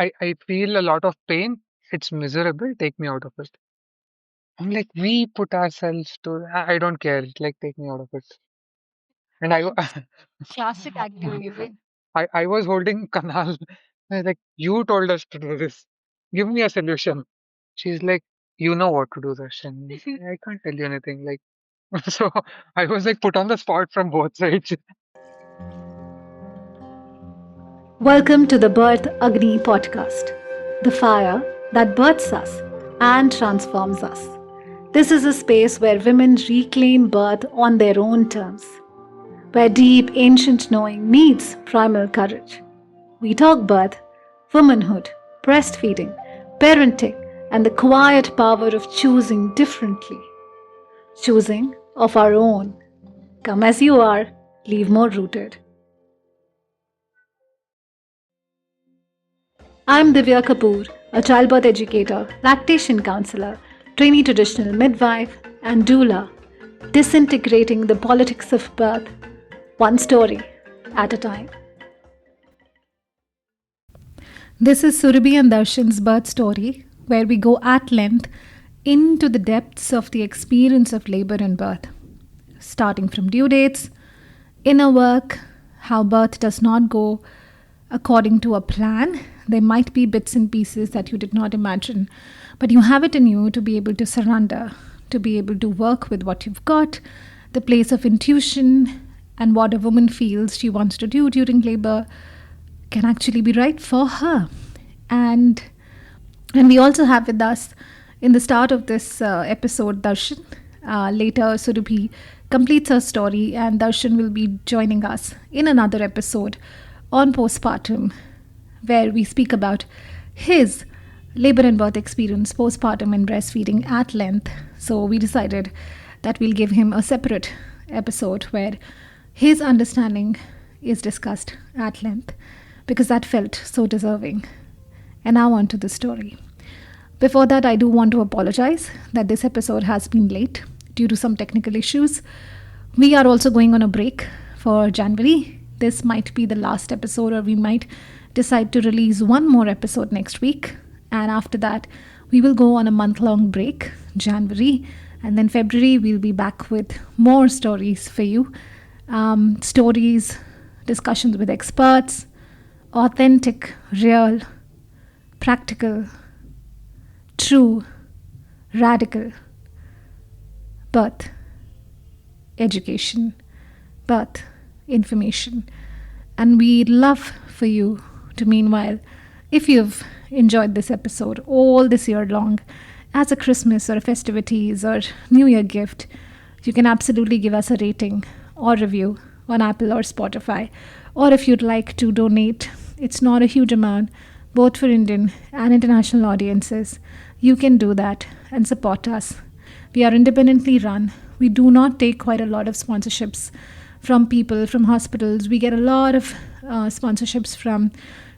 I feel a lot of pain. It's miserable. Take me out of it. I'm like, we put ourselves to. I don't care. Like, take me out of it. And Classic activity, right? I was holding Kanal. I was like, you told us to do this. Give me a solution. She's like, you know what to do, Darshan. I can't tell you anything. Like, so I was like put on the spot from both sides. Welcome to the Birth Agni podcast, the fire that births us and transforms us. This is a space where women reclaim birth on their own terms, where deep ancient knowing meets primal courage. We talk birth, womanhood, breastfeeding, parenting, and the quiet power of choosing differently, choosing of our own. Come as you are, leave more rooted. I'm Divya Kapoor, a childbirth educator, lactation counselor, trainee traditional midwife, and doula, disintegrating the politics of birth, one story at a time. This is Surabhi and Darshan's birth story, where we go at length into the depths of the experience of labor and birth, starting from due dates, inner work, how birth does not go according to a plan. There might be bits and pieces that you did not imagine, but you have it in you to be able to surrender, to be able to work with what you've got, the place of intuition, and what a woman feels she wants to do during labor can actually be right for her. And we also have with us in the start of this episode Darshan. Later, Surabhi completes her story, and Darshan will be joining us in another episode on postpartum, where we speak about his labor and birth experience, postpartum and breastfeeding at length. So we decided that we'll give him a separate episode where his understanding is discussed at length because that felt so deserving. And now on to the story. Before that, I do want to apologize that this episode has been late due to some technical issues. We are also going on a break for January. This might be the last episode, or we might decide to release one more episode next week. And after that, we will go on a month-long break, January. And then February, we'll be back with more stories for you. Stories, discussions with experts, authentic, real, practical, true, radical birth, education, birth, information. And we'd love for you to, meanwhile, if you've enjoyed this episode all this year long, as a Christmas or a festivities or New Year gift, you can absolutely give us a rating or review on Apple or Spotify. Or if you'd like to donate, it's not a huge amount, both for Indian and international audiences. You can do that and support us. We are independently run. We do not take quite a lot of sponsorships from people, from hospitals. We get a lot of sponsorships from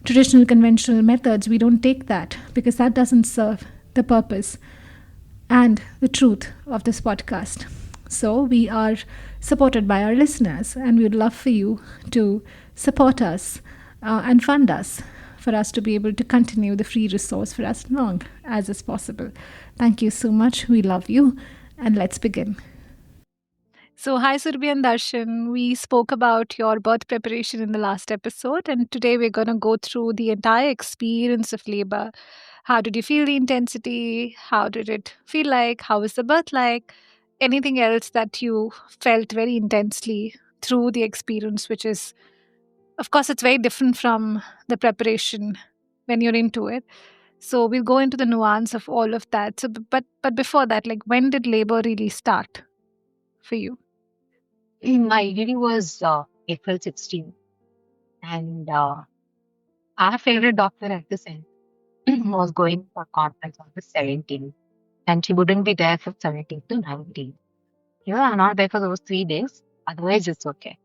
traditional conventional methods. We don't take that because that doesn't serve the purpose and the truth of this podcast. So we are supported by our listeners, and we would love for you to support us and fund us for us to be able to continue the free resource for as long as is possible. Thank you so much. We love you, and let's begin. So, hi Surbhi and Darshan. We spoke about your birth preparation in the last episode, and today we're going to go through the entire experience of labor. How did you feel the intensity? How did it feel like? How was the birth like? Anything else that you felt very intensely through the experience, which is, of course, it's very different from the preparation when you're into it. So we'll go into the nuance of all of that. So, but before that, like when did labor really start for you? My ED was April 16th, and our favorite doctor at the center was going for conference on the 17th, and she wouldn't be there from 17th to 19th. I'm not there for those 3 days. Otherwise, it's okay.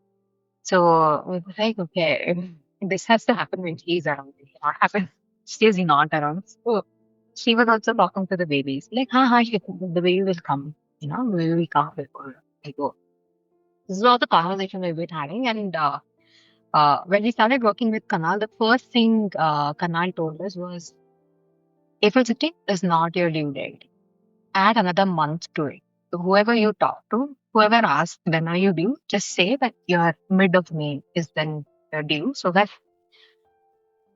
So we were like, okay, this has to happen when she's around. It cannot happen. She's not around. So she was also talking to the babies, like, the baby will come. The baby will come before I go. This is all the conversation we've been having, and when we started working with Kanal, the first thing Kanal told us was, April 16th is not your due date. Add another month to it. So whoever you talk to, whoever asks when are you due, just say that your mid of May is when you're due, so that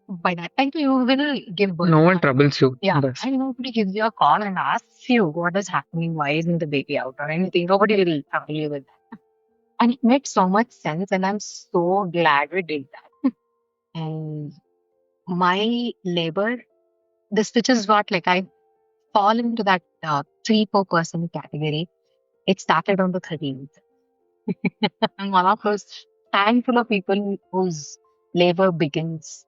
by that time you will give birth. No one troubles you. Yeah, Bas. and nobody gives you a call and asks you what is happening, why isn't the baby out or anything. Nobody will trouble you with that. And it made so much sense, and I'm so glad we did that. And my labor, which is what, like, I fall into that 3-4% category. It started on the 13th. I'm one of those handful of people whose labor begins,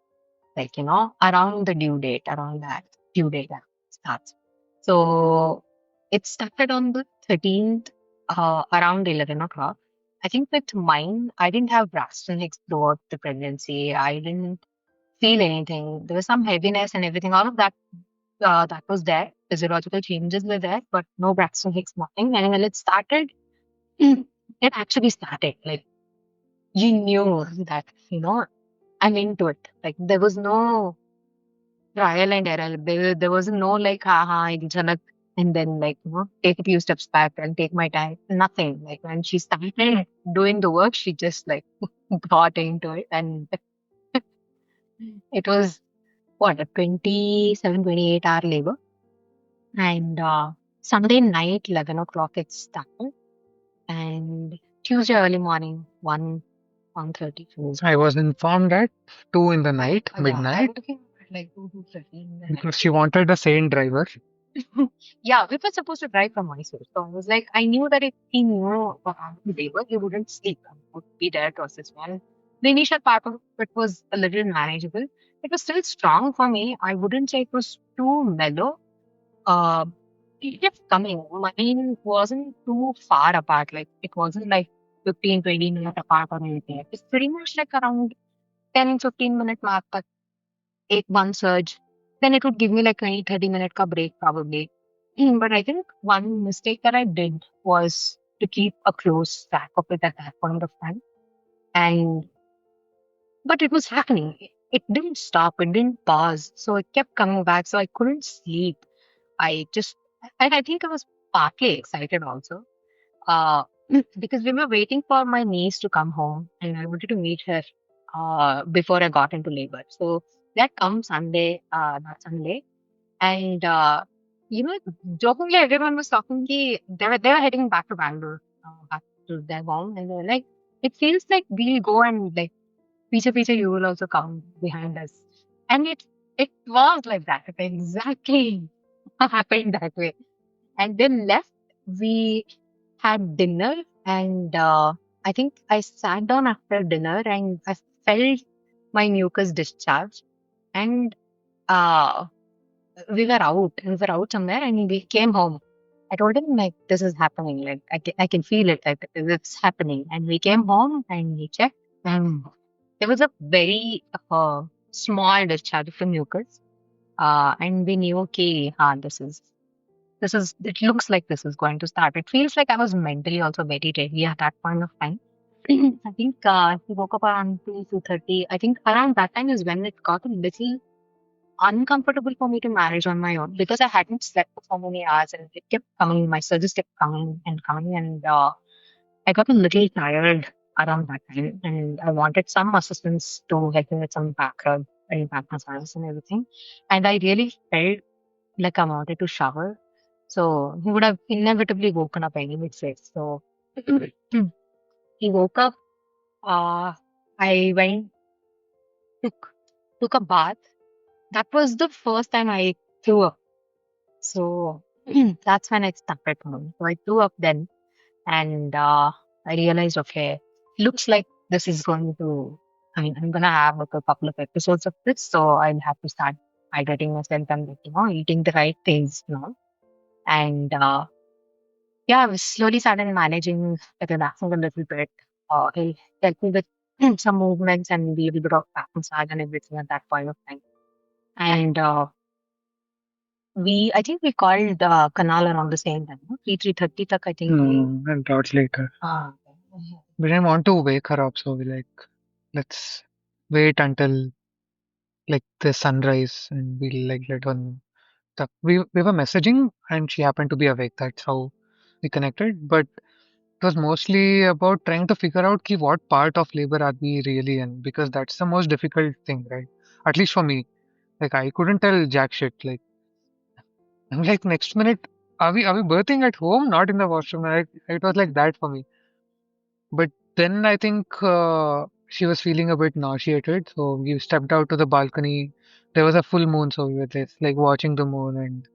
like, around the due date, around that due date that starts. So it started on the 13th, around 11 o'clock. I think with mine, I didn't have Braxton throughout the pregnancy. I didn't feel anything. There was some heaviness and everything. All of that that was there. Physiological changes were there, but no Braxton Hicks, nothing. And when it started, it actually started. Like, you knew that, I'm into it. Like, there was no trial and error. There was no like, jhanak, and then, like, take a few steps back and take my time. Nothing. Like, when she started doing the work, she just like got into it. And it was what, a 27, 28 hour labor. And Sunday night, 11 o'clock, it started. And Tuesday early morning, 1:30. I was informed at 2 in the night, Yeah, midnight, I'm looking at like 2:30 in the because she wanted a sane driver. night. Yeah, we were supposed to drive from Mysore. So I was like, I knew that if he knew about the labor, he wouldn't sleep. I would be there to assist one. The initial part of it was a little manageable. It was still strong for me. I wouldn't say it was too mellow. Uh, it kept coming. Mine wasn't too far apart. Like, it wasn't like 15, 20 minutes apart or anything. It was pretty much like around 10, 15 minute mark, but take one surge. Then it would give me like 20, 30 minute ka break probably. But I think one mistake that I did was to keep a close track of it at that point of time. And but it was happening. It didn't stop. It didn't pause. So it kept coming back. So I couldn't sleep. I just, and I think I was partly excited also, uh, because we were waiting for my niece to come home, and I wanted to meet her before I got into labor. So that comes Sunday, that Sunday, and you know, jokingly everyone was talking. They were heading back to Bangalore, back to their home, and they were like, "It feels like we'll go and like piche you will also come behind us," and it was like that. It exactly happened that way. And then left, we had dinner, and I think I sat down after dinner and I felt my mucus discharge. And uh, we were out somewhere and we came home. I told him, like, this is happening. Like, I can feel it. Like, it's happening. And we came home and we checked. And there was a very small discharge of the mucus. And we knew, okay, it looks like this is going to start. It feels like I was mentally also very ready at that point of time. I think he woke up around 2:30. I think around that time is when it got a little uncomfortable for me to manage on my own because I hadn't slept for so many hours and it kept coming. My surges kept coming and coming, and I got a little tired around that time, and I wanted some assistance to help me with some back rub and back massage and everything. And I really felt like I wanted to shower. So he would have inevitably woken up anyway. So he woke up. Uh, I went, took, took a bath. That was the first time I threw up. So that's when it started coming. So I threw up then, and I realized, okay, looks like this is going to. I mean, I'm gonna have like a couple of episodes of this, so I'll have to start hydrating myself and like, eating the right things, and yeah, I slowly started managing, like, relaxing a little bit. He helped me with some movements and a little bit of back massage and everything at that point of time. And I think we called Canal around the same time, no? 3:30 tak, I think. No, and hours later. Uh, We didn't want to wake her up, so we like let's wait until like the sunrise and we'll like let her know. We were messaging and she happened to be awake. That's how we connected. But it was mostly about trying to figure out ki what part of labor are we really in, because that's the most difficult thing, right? At least for me. Like I couldn't tell jack shit. Like I'm like next minute, are we birthing at home, not in the washroom? It was like that for me. But then I think she was feeling a bit nauseated, so we stepped out to the balcony. There was a full moon, so we were just like watching the moon and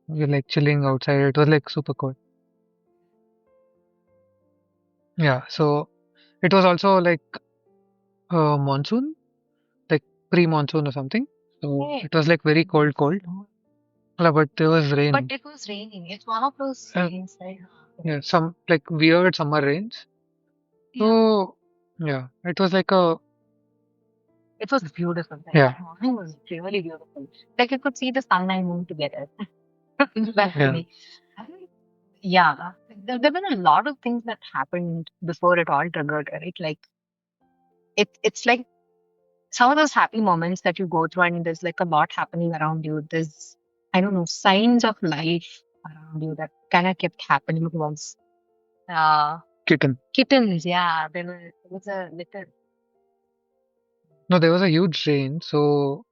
we were like chilling outside. It was like super cool. Yeah, so it was also like monsoon, like pre-monsoon or something. So Okay. it was like very cold, cold. Yeah, but there was But rain. it was raining. It's one of those Uh, rains, right? yeah, some like weird summer rains. Yeah. So yeah, it was like a It was beautiful. Like, yeah, that morning was really beautiful. Like you could see the sun and moon together. yeah. Balcony. Yeah, there been a lot of things that happened before it all triggered, right? Like it's like some of those happy moments that you go through, and there's like a lot happening around you. There's, I don't know, signs of life around you that kind of kept happening once. Uh, Kitten. Kittens, yeah, there was a little, No, there was a huge rain, so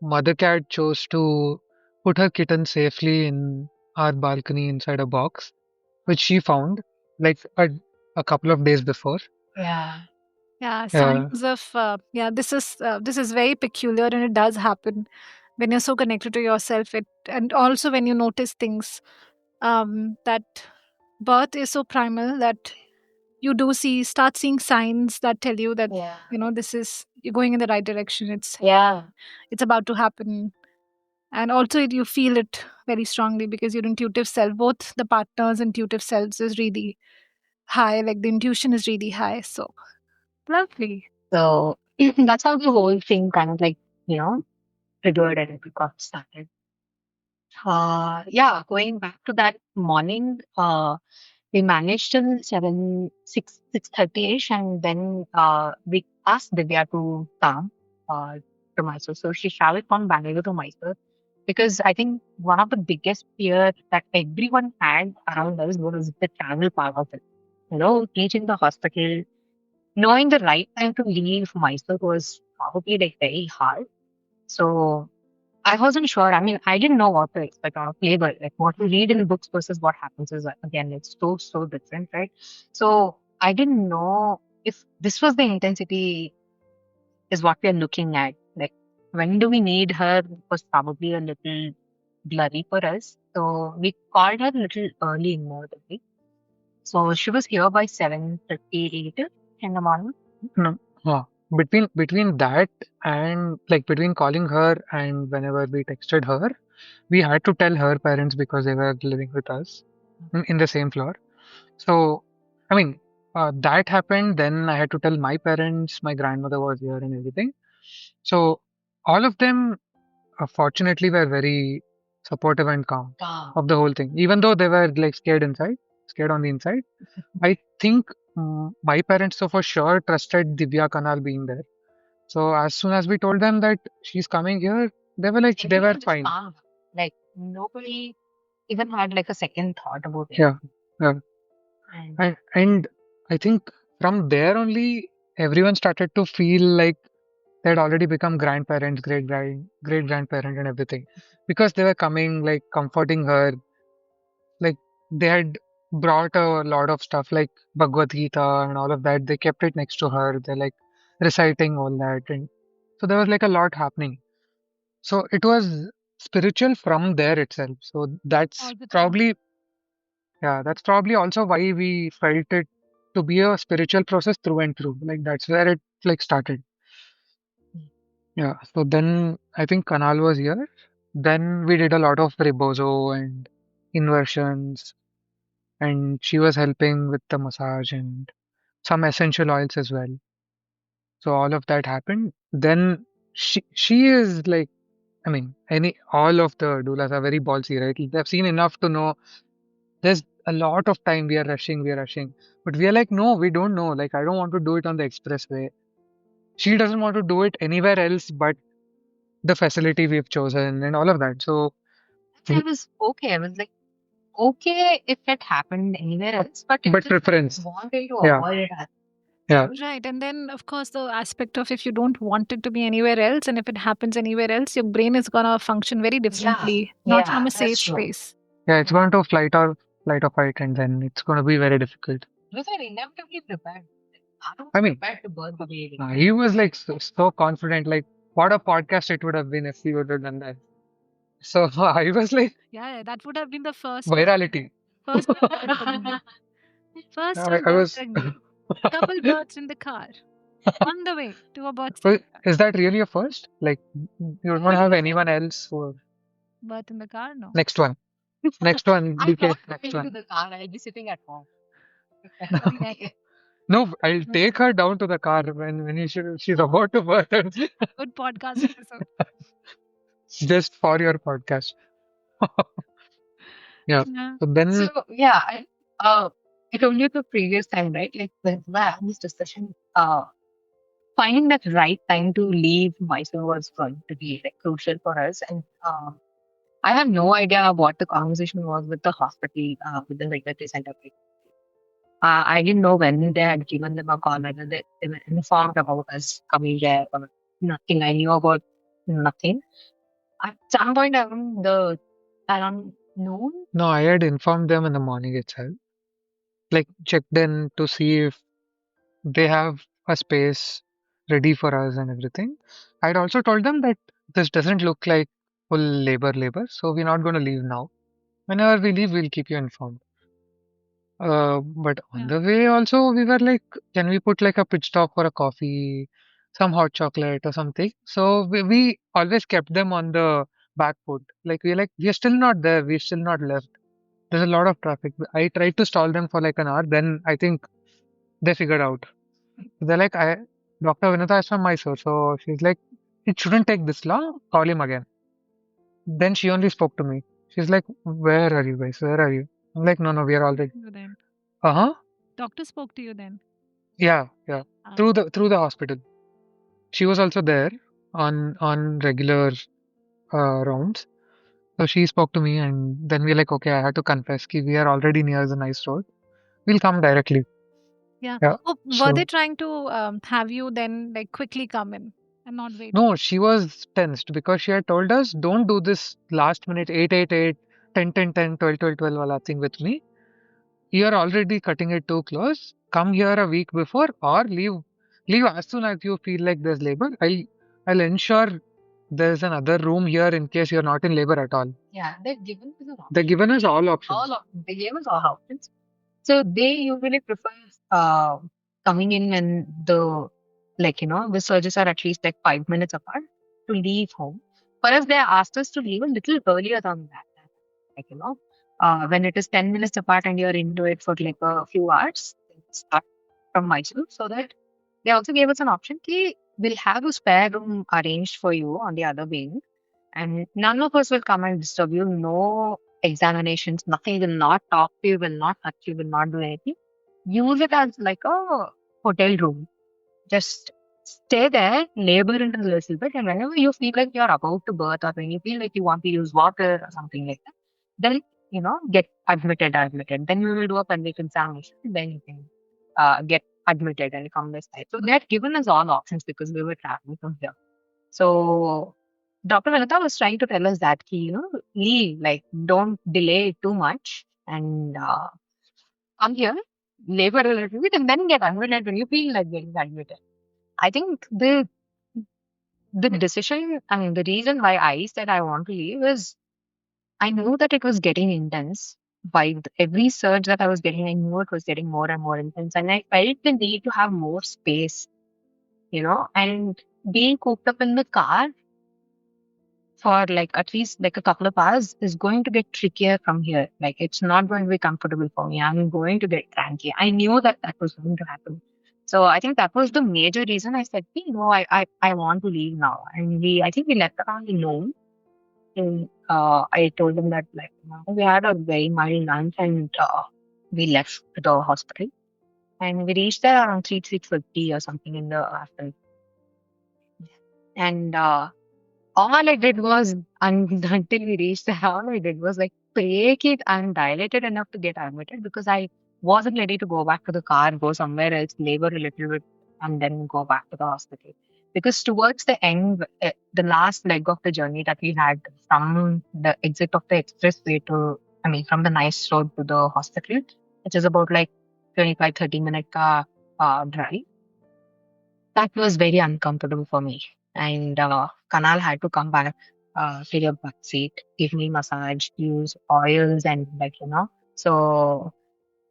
mother cat chose to put her kitten safely in our balcony inside a box, which she found like a couple of days before. yeah, Yeah, Yeah, signs of this is very peculiar, and it does happen when you're so connected to yourself. It and also when you notice things that birth is so primal that you do start seeing signs that tell you that yeah, this is you're going in the right direction. yeah. It's about to happen, and also you feel it very strongly because your intuitive self, both the partners' intuitive selves, is really high. Like the intuition is really high. So lovely. So that's how the whole thing kind of like, you know, triggered and it got started. Yeah, going back to that morning, we managed till 6:30ish, and then we asked Divya to come to Mysore. So she traveled from Bangalore to Mysore because I think one of the biggest fear that everyone had around us was the travel part of it. You know, reaching the hospital, knowing the right time to leave Mysore was probably like very hard. So I wasn't sure. I mean, I didn't know what to expect out of labor. Like what we read in books versus what happens is again, it's so different, right? So I didn't know if this was the intensity is what we are looking at. Like when do we need her was probably a little blurry for us. So we called her a little early in the day. So she was here by 7:38 in the morning. no, between that and like between calling her and whenever we texted her, we had to tell her parents because they were living with us in the same floor. So, I mean, that happened. Then I had to tell my parents, my grandmother was here and everything. So, all of them, fortunately, were very supportive and calm Wow. of the whole thing, even though they were like scared inside, scared on the inside. I think my parents, so for sure, trusted Divya Kanal being there. So, as soon as we told them that she's coming here, they were like, they were Everyone just fine. calmed. Like nobody even had like a second thought about it. Yeah. Yeah. And And I think from there only, everyone started to feel like they had already become grandparents, great grandparent, and everything, because they were coming, like comforting her, like they had brought a lot of stuff like Bhagavad Gita and all of that. They kept it next to her. They're like reciting all that, and so there was like a lot happening. So it was spiritual from there itself. So All that's the time. probably yeah, that's probably also why we felt it to be a spiritual process through and through. Like that's where it like started. Yeah. So then I think Kanal was here. Then we did a lot of rebozo and inversions, and she was helping with the massage and some essential oils as well. So all of that happened. Then she is like, I mean, any all of the doulas are very ballsy, right? They've seen enough to know there's a lot of time we are rushing, we are rushing. But we are like, no, we don't know. Like, I don't want to do it on the expressway. She doesn't want to do it anywhere else but the facility we've chosen and all of that. So, I was okay. I was like, okay if it happened anywhere else, but but if preference. you wanted to Yeah, avoid it, yeah, Right. And then, of course, the aspect of if you don't want it to be anywhere else, and if it happens anywhere else, your brain is going to function very differently, not from a yeah, safe that's true. space. yeah. It's going to flight or fight, and then it's going to be very difficult. Because I inevitably prepared. I don't I mean, prepared to birth the baby. he was like so confident. Like, what a podcast it would have been if he would have done that. So I was like, Yeah, that would have been the virality. first birth for me. First I, time I birth was. pregnant. Couple births in the car on the way to a birth Well, center. is that really a first? Like, you don't have anyone else who. Birth in the car, no. Next one. Next one, I'm BK. not Next going to one. the car. I'll be sitting at home. Okay. No, I'll take her down to the car when she's about to birth and Good podcast episode. just for your podcast. Yeah. Yeah. So then, So yeah, I told you the previous time, right? Like when I had this discussion, finding that right time to leave Mysore was going to be like crucial for us. And I had no idea what the conversation was with the hospital, with the regulatory center. I didn't know when they had given them a call, whether they were informed about us coming there or nothing. I knew about nothing. At some point around noon, no, I had informed them in the morning itself. Like, checked in to see if they have a space ready for us and everything. I'd also told them that this doesn't look like full labor, so we're not going to leave now. Whenever we leave, we'll keep you informed. But on Yeah. the way also, we were like, can we put like a pit stop for a coffee, some hot chocolate or something? So we always kept them on the back foot. Like we're still not there. We're still not left. There's a lot of traffic. I tried to stall them for like an hour. Then I think they figured out. They're like, Dr. Vinita is from Mysore. So she's like, it shouldn't take this long. Call him again. Then she only spoke to me. She's like, where are you guys? Where are you? I'm like, no, we are already. You then. Uh-huh. Doctor spoke to you then. Yeah, yeah. Ah, Through the hospital. She was also there on regular rounds. So she spoke to me, and then we're like, okay, I had to confess ki we are already near the nice road. We'll come directly. yeah. Yeah. Oh, were they So trying to have you then like quickly come in and not wait? no, she was tensed because she had told us, don't do this last minute 8, 8, 8, 10, 10, 10, 12, 12, 12 wala thing with me. You're already cutting it too close. Come here a week before or leave as soon as you feel like there's labor. I'll ensure there's another room here in case you're not in labor at all. yeah, they've given us an They're option. given us all options. They gave us all options. So they usually prefer coming in when the surges are at least like 5 minutes apart to leave home. For us, they asked us to leave a little earlier than that. When it is 10 minutes apart and you're into it for like a few hours, start from Mysore. So that they also gave us an option. We'll have a spare room arranged for you on the other wing, and none of us will come and disturb you. No examinations, nothing, will not talk to you, will not touch you, will not do anything. Use it as like a hotel room. Just stay there, labor it a little bit, and whenever you feel like you're about to birth or when you feel like you want to use water or something like that, then get admitted. Then we will do a pelvic examination, then you can get admitted and come this side. So they had given us all options because we were traveling from here. So Dr. Vanita was trying to tell us that leave, like don't delay too much and come here, labor a little bit, and then get admitted when you feel like getting admitted. I think the decision and the reason why I said I want to leave is I knew that it was getting intense. By every surge that I was getting, I knew it was getting more and more intense, and I felt the need to have more space, and being cooped up in the car for like at least like a couple of hours is going to get trickier from here. Like it's not going to be comfortable for me. I'm going to get cranky. I knew that that was going to happen. So I think that was the major reason I said, I want to leave now. And I think we left around noon. I told him that like we had a very mild lunch and we left the hospital and we reached there around 3:50 or something in the afternoon. And all I did was, until we reached there, all I did was like break it and dilated enough to get admitted because I wasn't ready to go back to the car, go somewhere else, labor a little bit, and then go back to the hospital. Because towards the end, the last leg of the journey that we had from the exit of the expressway to, I mean, from the nice road to the hospital, which is about like 25-30 minute drive, that was very uncomfortable for me. And Kanal had to come back to the back seat, give me massage, use oils, and So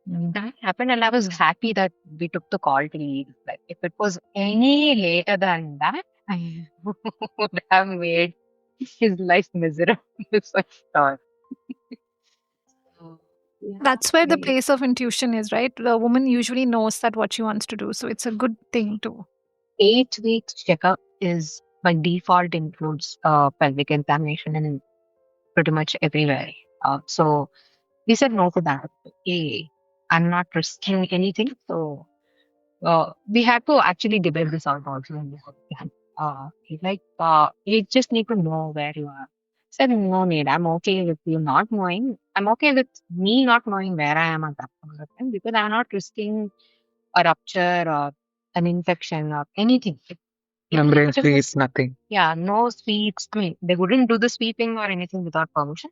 that happened, and I was happy that we took the call to leave. Like, if it was any later than that, I would have made his life miserable. So, yeah, That's where the I- place of intuition is, right? The woman usually knows that what she wants to do. So it's a good thing too. 8 weeks checkup is by default includes pelvic examination in pretty much everywhere. So we said no to that. Okay, I'm not risking anything. So we had to actually debate this out also in the plan. He's like, you just need to know where you are. Said, no need. I'm okay with you not knowing. I'm okay with me not knowing where I am at that point of time because I'm not risking a rupture or an infection or anything. Membrane It is sweeps, nothing. yeah, no sweeps. I mean, they wouldn't do the sweeping or anything without permission.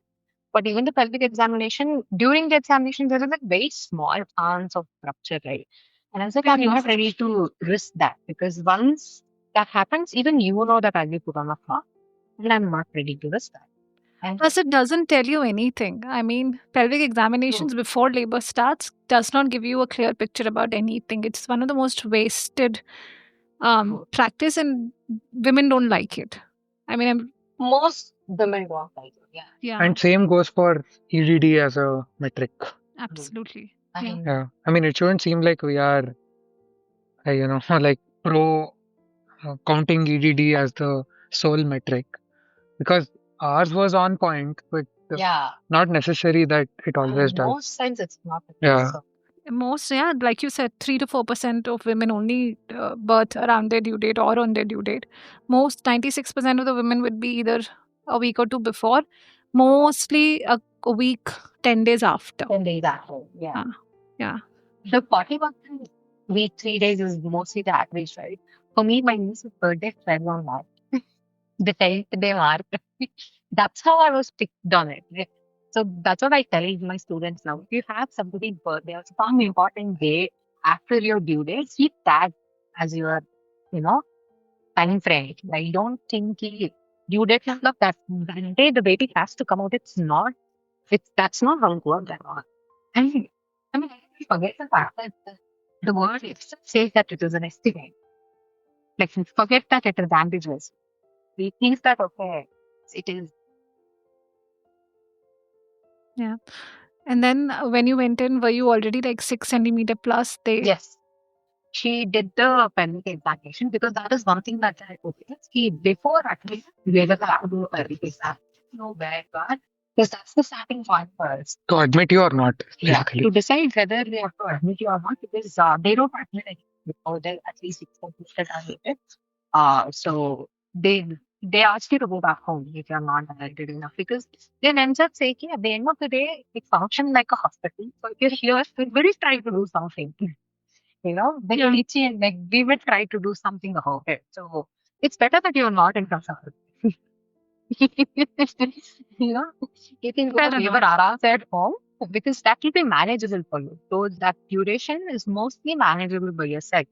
But even the pelvic examination, during the examination, there is a very small chance of rupture, right? And I was like, I'm not ready to risk that because once that happens, even you know that I'll be put on a floor, and I'm not ready to risk that. And Plus, it doesn't tell you anything. I mean, pelvic examinations before labor starts does not give you a clear picture about anything. It's one of the most wasted practice, and women don't like it. I mean, most women don't like it. Yeah. yeah, And same goes for EDD as a metric. absolutely. Yeah. And Yeah. I mean, it shouldn't seem like we are, like pro counting EDD as the sole metric because ours was on point, but yeah, not necessary that it always in does. most times it's not the Yeah. case. So, Most, yeah, like you said, 3 to 4% of women only birth around their due date or on their due date. Most 96% of the women would be either a week or two before, mostly a week, 10 days after. 10 days after. Yeah. Yeah. The 41 week, 3 days is mostly the average, right? For me, my niece's birthday fell on that. The 10th day mark. That's how I was picked on it. Right? So that's what I tell my students now. If you have somebody's birthday or some important day after your due date, keep that as your, you know, time frame. Like, don't think due date, look, that day the baby has to come out. That's not how it works at all. And I mean, I forget the fact that the word itself says that it is an estimate. Like, forget that it is ambiguous. We think that, okay, it is. Yeah. And then when you went in, were you already like 6 centimeter plus? Yes. She did the pelvic examination because that is one thing that I okay. See, before actually we were have to do a pelvic examination. No where God, because that's the starting point for us. To admit you or not, Yeah, basically. to decide whether we have to admit you or not, because they don't admit it before they at least 6 months that are needed. So they ask you to go back home if you're not dilated enough because then ends up saying, at the end of the day, it functions like a hospital. So if you're here, we will try to do something. Very itchy and like we will try to do something about it. So it's better that you're not in front of it. you know, you can go to your arms at home because that will be manageable for you. So that duration is mostly manageable by yourself.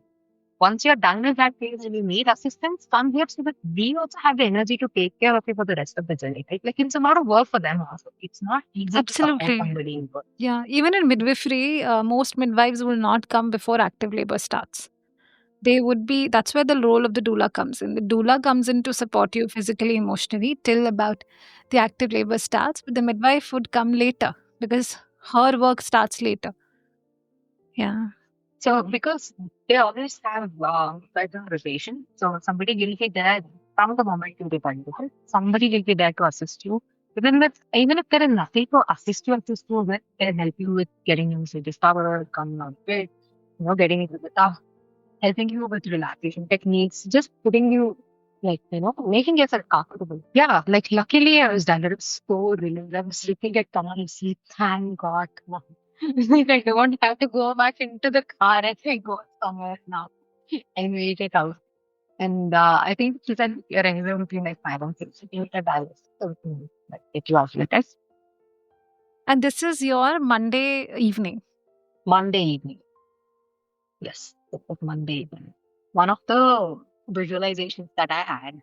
Once you're done with that phase and you need assistance, come here so that we also have the energy to take care of you for the rest of the journey. Right? Like it's a lot of work for them also. It's not easy to support Absolutely. somebody in work. Yeah. Even in midwifery, most midwives will not come before active labor starts. They would be, that's where the role of the doula comes in. The doula comes in to support you physically, emotionally till about the active labor starts, but the midwife would come later because her work starts later. Yeah. So because they always have better rotation, so somebody will be there from the moment you depend on, somebody will be there to assist you. Even if there is nothing to assist you with, can help you with getting into the shower, coming out of bed, getting into the tub, helping you with relaxation techniques, just putting you making yourself comfortable. Yeah, like luckily I was done. It was so relieved. I was sleeping at calm sleep. Thank God. Like, I don't have to go back into the car and I go somewhere now and wait it out. And I think she said your anywhere between like 5 and 6 $8. Like if you ask like us, And this is your Monday evening. Monday evening. Yes, it was Monday evening. One of the visualizations that I had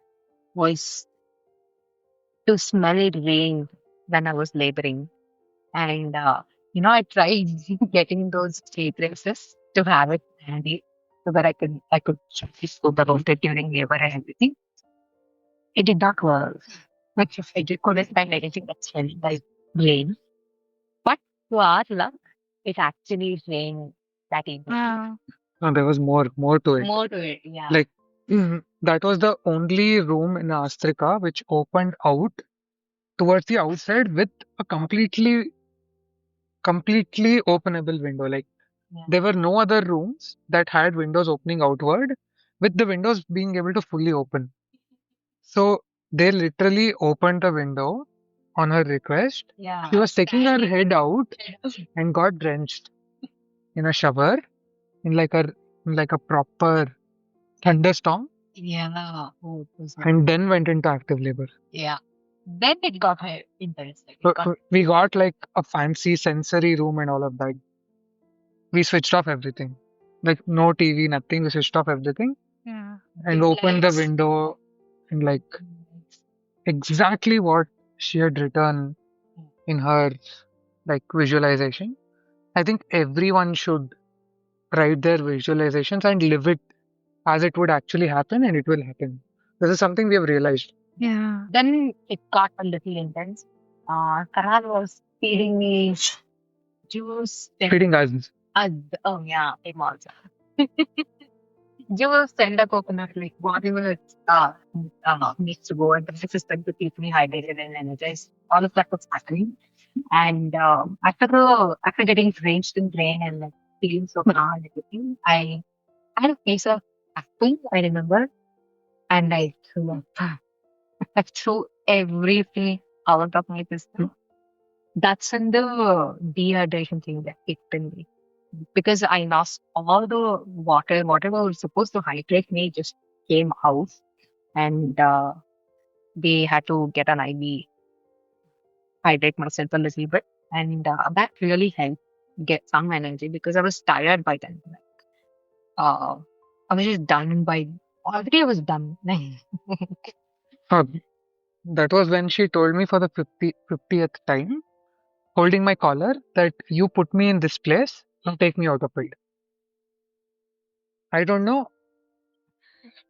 was to smell rain when I was laboring. And I tried getting those tea dresses to have it handy so that I could spoke about it during labor and everything. It did not work. Like couldn't find anything that smelled like rain. But to our luck, it actually rained that evening. Yeah. No, there was more to it. More to it, yeah. Like that was the only room in Astrika which opened out towards the outside with a completely openable window. Like Yeah. there were no other rooms that had windows opening outward, with the windows being able to fully open. So they literally opened the window on her request. Yeah. She was taking her head out and got drenched in a shower in like a proper thunderstorm, Yeah. Oh, it was and then went into active labor. yeah. Then it got interesting. So we got like a fancy sensory room and all of that. We switched off everything. Like no TV, nothing. We switched off everything Yeah. and opened the window, and like exactly what she had written in her like visualization. I think everyone should write their visualizations and live it as it would actually happen, and it will happen. This is something we have realized. Yeah. Then it got a little intense. Karan was feeding me juice. Feeding us. Oh yeah, him also. Juice, tender coconut, like whatever needs to go into the system to keep me hydrated and energized. All of that was happening. And after getting drenched in rain and like feeling so calm and everything, I had a piece of apple, I remember, and I threw up. I threw everything out of my system. That's when the dehydration thing that kicked in me. Because I lost all the water, whatever was supposed to hydrate me just came out, and they had to get an IV, hydrate myself a little bit, and that really helped get some energy because I was tired by then. Uh, I was just done by already. I was done. Uh, that was when she told me for the 50th time, holding my collar, that you put me in this place, now take me out of it. I don't know.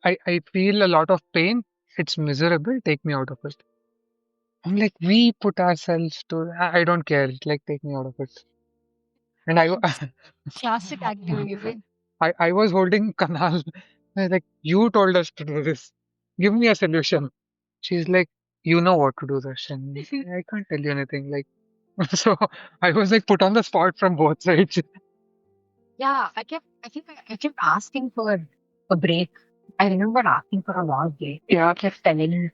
I feel a lot of pain. It's miserable. Take me out of it. I'm like, we put ourselves to. I don't care. Like, take me out of it. And Classic activity, right? I was holding Kanal. I was like, you told us to do this. Give me a solution. She's like, you know what to do, Darshan. I can't tell you anything. Like, so I was like put on the spot from both sides. Yeah, I kept asking for a break. I remember asking for a long break. Yeah. I kept telling,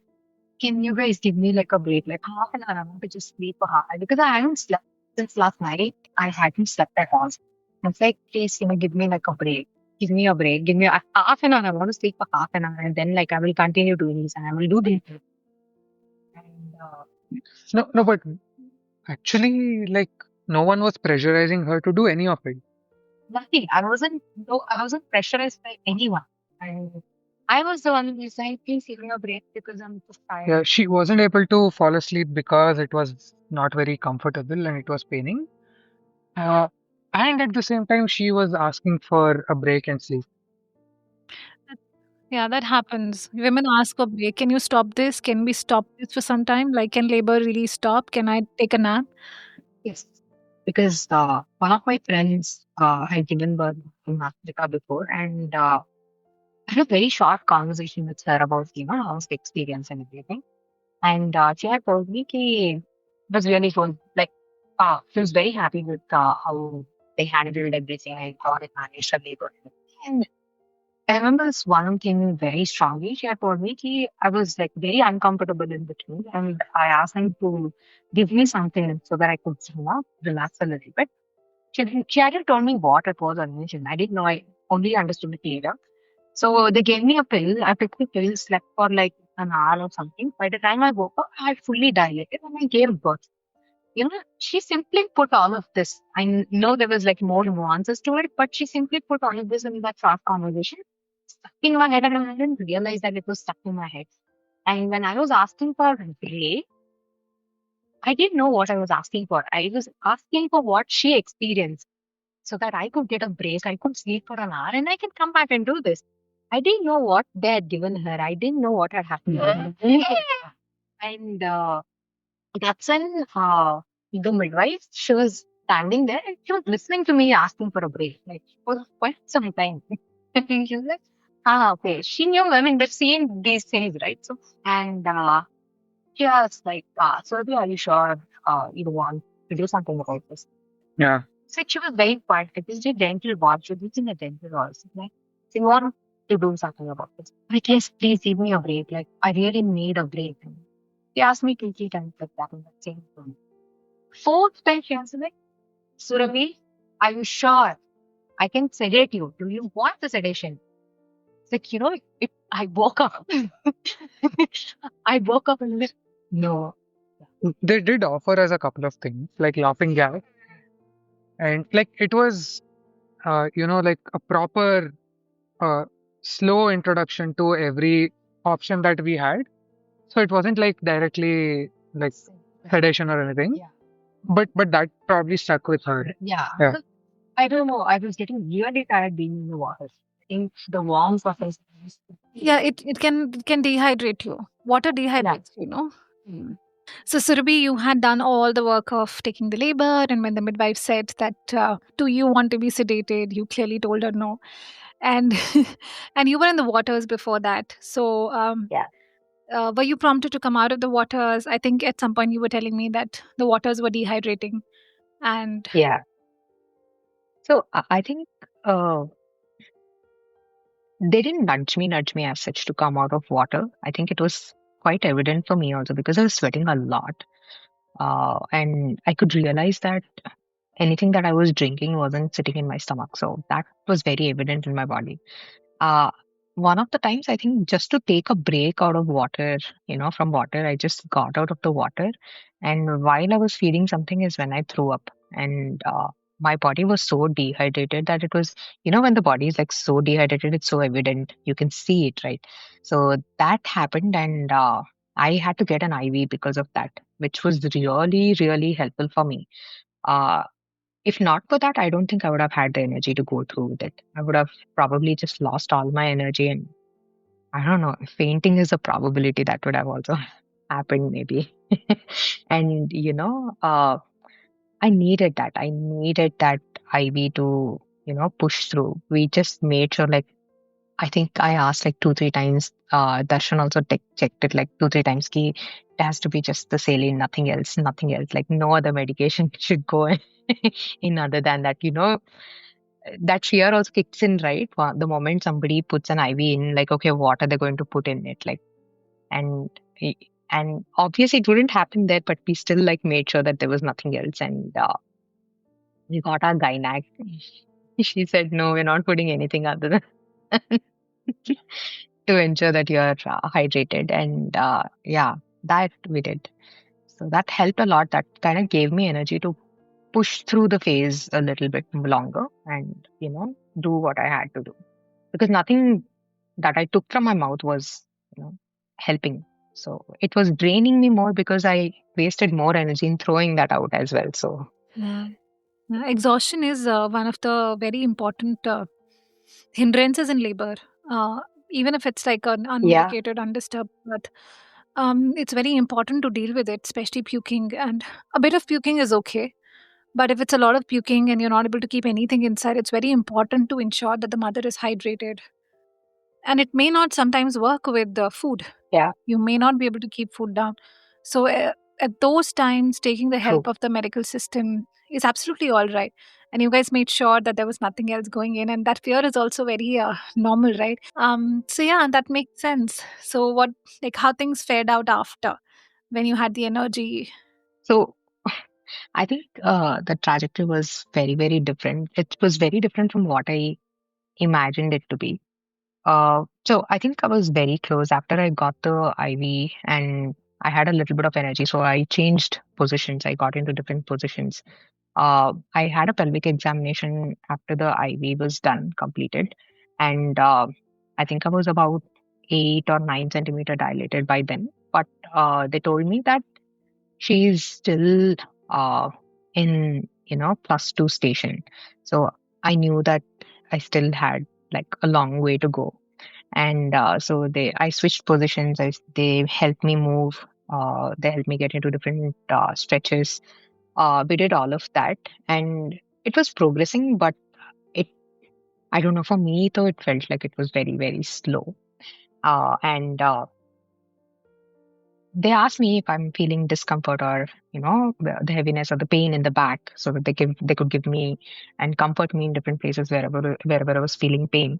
can you guys give me like a break, like half an hour? I want to just sleep for half because I haven't slept since last night. I hadn't slept at all. I was like, please, give me like a break. Give me a break. Give me half an hour. I want to sleep for half an hour, and then like I will continue doing this, and I will do this. And No, but actually, like, no one was pressurizing her to do any of it. nothing. I wasn't pressurized by anyone. And I was the one who was like, please give me a break because I'm just tired. Yeah, she wasn't able to fall asleep because it was not very comfortable and it was paining. Uh, and at the same time, she was asking for a break and sleep. Yeah, that happens. Women ask for break. Can you stop this? Can we stop this for some time? Like, can labor really stop? Can I take a nap? Yes. Because one of my friends had given birth in Africa before, and I had a very short conversation with her about, house experience and everything. And she had told me it was really good. Like, she was very happy with how they handled everything and how they managed her labor. And I remember this one thing very strongly. She had told me I was like very uncomfortable in between, and I asked them to give me something so that I could, relax a little bit. She hadn't told me what it was or anything. I didn't know. I only understood it later. So they gave me a pill. I took the pill, slept for like an hour or something. By the time I woke up, I had fully dilated and I gave birth. She simply put all of this. Know there was like more nuances to it, but she simply put all of this in that short conversation, stuck in my head, and I didn't realize that it was stuck in my head. And when I was asking for break, I didn't know what I was asking for. I was asking for what she experienced so that I could get a break. I could sleep for an hour and I can come back and do this. I didn't know what they had given her. I didn't know what had happened. And that's when the midwife, she was standing there and she was listening to me asking for a break, like for quite some time. She was like, okay. She knew, I mean, we've seen these things, right? So, and she asked, like, Surabhi, are you sure you want to do something about this? Yeah. So she was very quiet. It was a dental ward. She was in a dental ward. So, like, she wanted to do something about this. Like, yes, please give me a break. Like, I really need a break. And she asked me two, three times like that in the same room. Fourth time, she asked me, like, Surabhi, are you sure I can sedate you? Do you want the sedation? It's like, I woke up. I woke up and like, no. They did offer us a couple of things, like laughing gas, and like it was, like a proper, uh, slow introduction to every option that we had. So it wasn't like directly like sedation or anything, Yeah. but that probably stuck with her. Yeah. Yeah. I don't know. I was getting really tired being in the water. I think the warmth of it. Yeah, it can dehydrate you. Water dehydrates, Mm. So, Surabhi, you had done all the work of taking the labor, and when the midwife said that, "Do you want to be sedated?" you clearly told her no, and and you were in the waters before that. So, Yeah. were you prompted to come out of the waters? I think at some point you were telling me that the waters were dehydrating, and Yeah. So I think uh, they didn't nudge me as such to come out of water. I think it was quite evident for me also because I was sweating a lot. And I could realize that anything that I was drinking wasn't sitting in my stomach. So that was very evident in my body. Uh, One of the times, I think just to take a break out of water, from water, I just got out of the water. And while I was feeding something is when I threw up. And my body was so dehydrated that it was, when the body is like so dehydrated, it's so evident. You can see it, right? So that happened. And I had to get an IV because of that, which was really, really helpful for me. Uh, if not for that, I don't think I would have had the energy to go through with it. I would have probably just lost all my energy and I don't know, fainting is a probability that would have also happened maybe. And I needed that. I needed that IV to, push through. We just made sure like I think I asked like two, three times. Darshan also checked it like two, three times. Ki, it has to be just the saline, nothing else, nothing else. Like no other medication should go in other than that. That fear also kicks in, right? The moment somebody puts an IV in, like, okay, what are they going to put in it? Like, and and obviously it wouldn't happen there, but we still like made sure that there was nothing else. And we got our gynac. She said, no, we're not putting anything other than to ensure that you're hydrated. And yeah, that we did. So that helped a lot. That kind of gave me energy to push through the phase a little bit longer and, do what I had to do. Because nothing that I took from my mouth was, helping. So it was draining me more because I wasted more energy in throwing that out as well. So yeah. Exhaustion is one of the very important hindrances in labor. Uh, Even if it's like an Yeah. unmedicated, undisturbed, but it's very important to deal with it, especially puking. And a bit of puking is okay. But if it's a lot of puking and you're not able to keep anything inside, it's very important to ensure that the mother is hydrated. and it may not sometimes work with the food. Yeah, You may not be able to keep food down. So at those times, taking the true. help of the medical system is absolutely all right. And you guys made sure that there was nothing else going in, and that fear is also very normal, right? So yeah, that makes sense. So what, like, how things fared out after, when you had the energy? So I think the trajectory was very, very different. It was very different from what I imagined it to be. So I think I was very close after I got the IV and I had a little bit of energy. So I changed positions. I got into different positions. I had a pelvic examination after the IV was done, completed. And I think I was about 8 or 9 centimeter dilated by then. But they told me that she's still uh, in, +2 station. So I knew that I still had like a long way to go. And so I switched positions. They helped me move. They helped me get into different stretches. We did all of that, and it was progressing, but it I don't know, for me though, it felt like it was very, very slow. And They asked me if I'm feeling discomfort or the heaviness or the pain in the back, so that they could give me and comfort me in different places wherever I was feeling pain.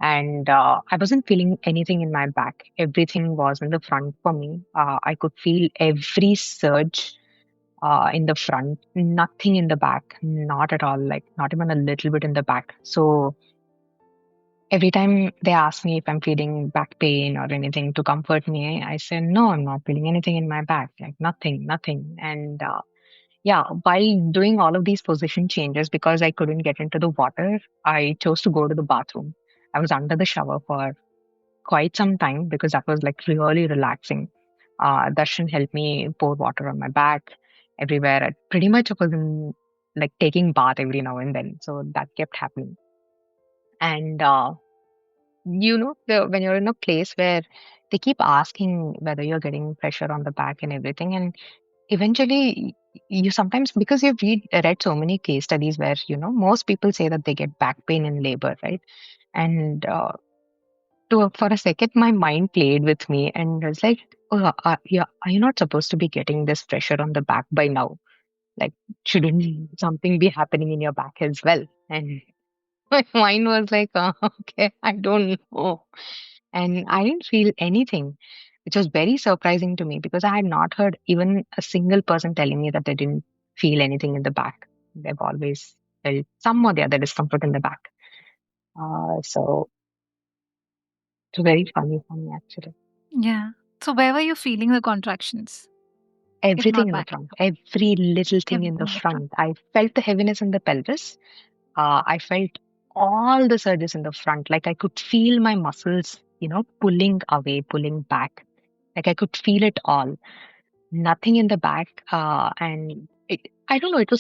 And I wasn't feeling anything in my back. Everything was in the front for me. I could feel every surge in the front, nothing in the back, not at all, like not even a little bit in the back. So every time they ask me if I'm feeling back pain or anything to comfort me, I say, no, I'm not feeling anything in my back, like nothing, nothing. And yeah, while doing all of these position changes, because I couldn't get into the water, I chose to go to the bathroom. I was under the shower for quite some time because that was like really relaxing. Darshan helped me pour water on my back everywhere. I pretty much was in like taking bath every now and then. So that kept happening. And when you're in a place where they keep asking whether you're getting pressure on the back and everything, and eventually you sometimes, because you've read so many case studies where most people say that they get back pain in labor, right? And for a second, my mind played with me and was like, oh, yeah, are you not supposed to be getting this pressure on the back by now? Like, shouldn't something be happening in your back as well? And my mind was like, okay, I don't know. And I didn't feel anything, which was very surprising to me because I had not heard even a single person telling me that they didn't feel anything in the back. They've always felt some or the other discomfort in the back. So it's very funny for me, actually. Yeah. So where were you feeling the contractions, if Everything not in the back? front, every little thing in Everything the in the front. front. I felt the heaviness in the pelvis. I felt all the surges in the front. Like I could feel my muscles, pulling away, pulling back. Like I could feel it all. Nothing in the back. And I don't know,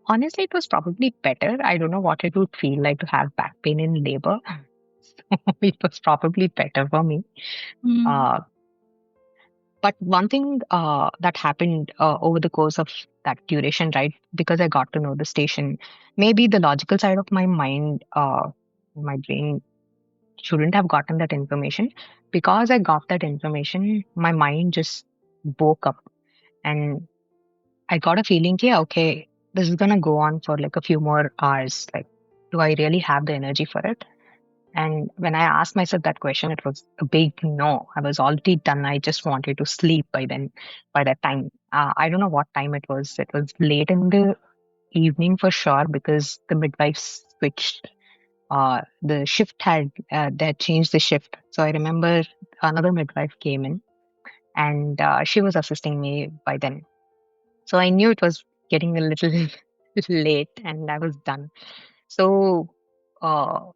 honestly, it was probably better. I don't know what it would feel like to have back pain in labor. It was probably better for me. Mm. Uh, But one thing that happened over the course of that duration, right? Because I got to know the station, maybe the logical side of my mind, my brain shouldn't have gotten that information. Because I got that information, my mind just woke up and I got a feeling, yeah, okay, this is gonna go on for like a few more hours. Like, do I really have the energy for it? And when I asked myself that question, it was a big no. I was already done. I just wanted to sleep by then, by that time. I don't know what time it was. It was late in the evening for sure because the midwife switched. The shift they had changed the shift. So I remember another midwife came in and she was assisting me by then. So I knew it was getting a little late and I was done. So, uh,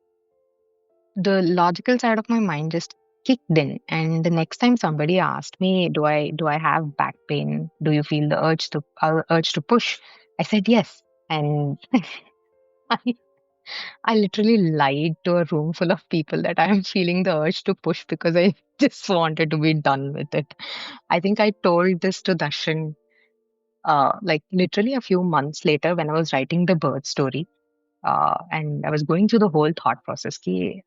the logical side of my mind just kicked in, and the next time somebody asked me, do I have back pain, do you feel the urge to push, I said yes. And I, I literally lied to a room full of people that I'm feeling the urge to push because I just wanted to be done with it. I think I told this to Darshan like literally a few months later when I was writing the birth story. And I was going through the whole thought process.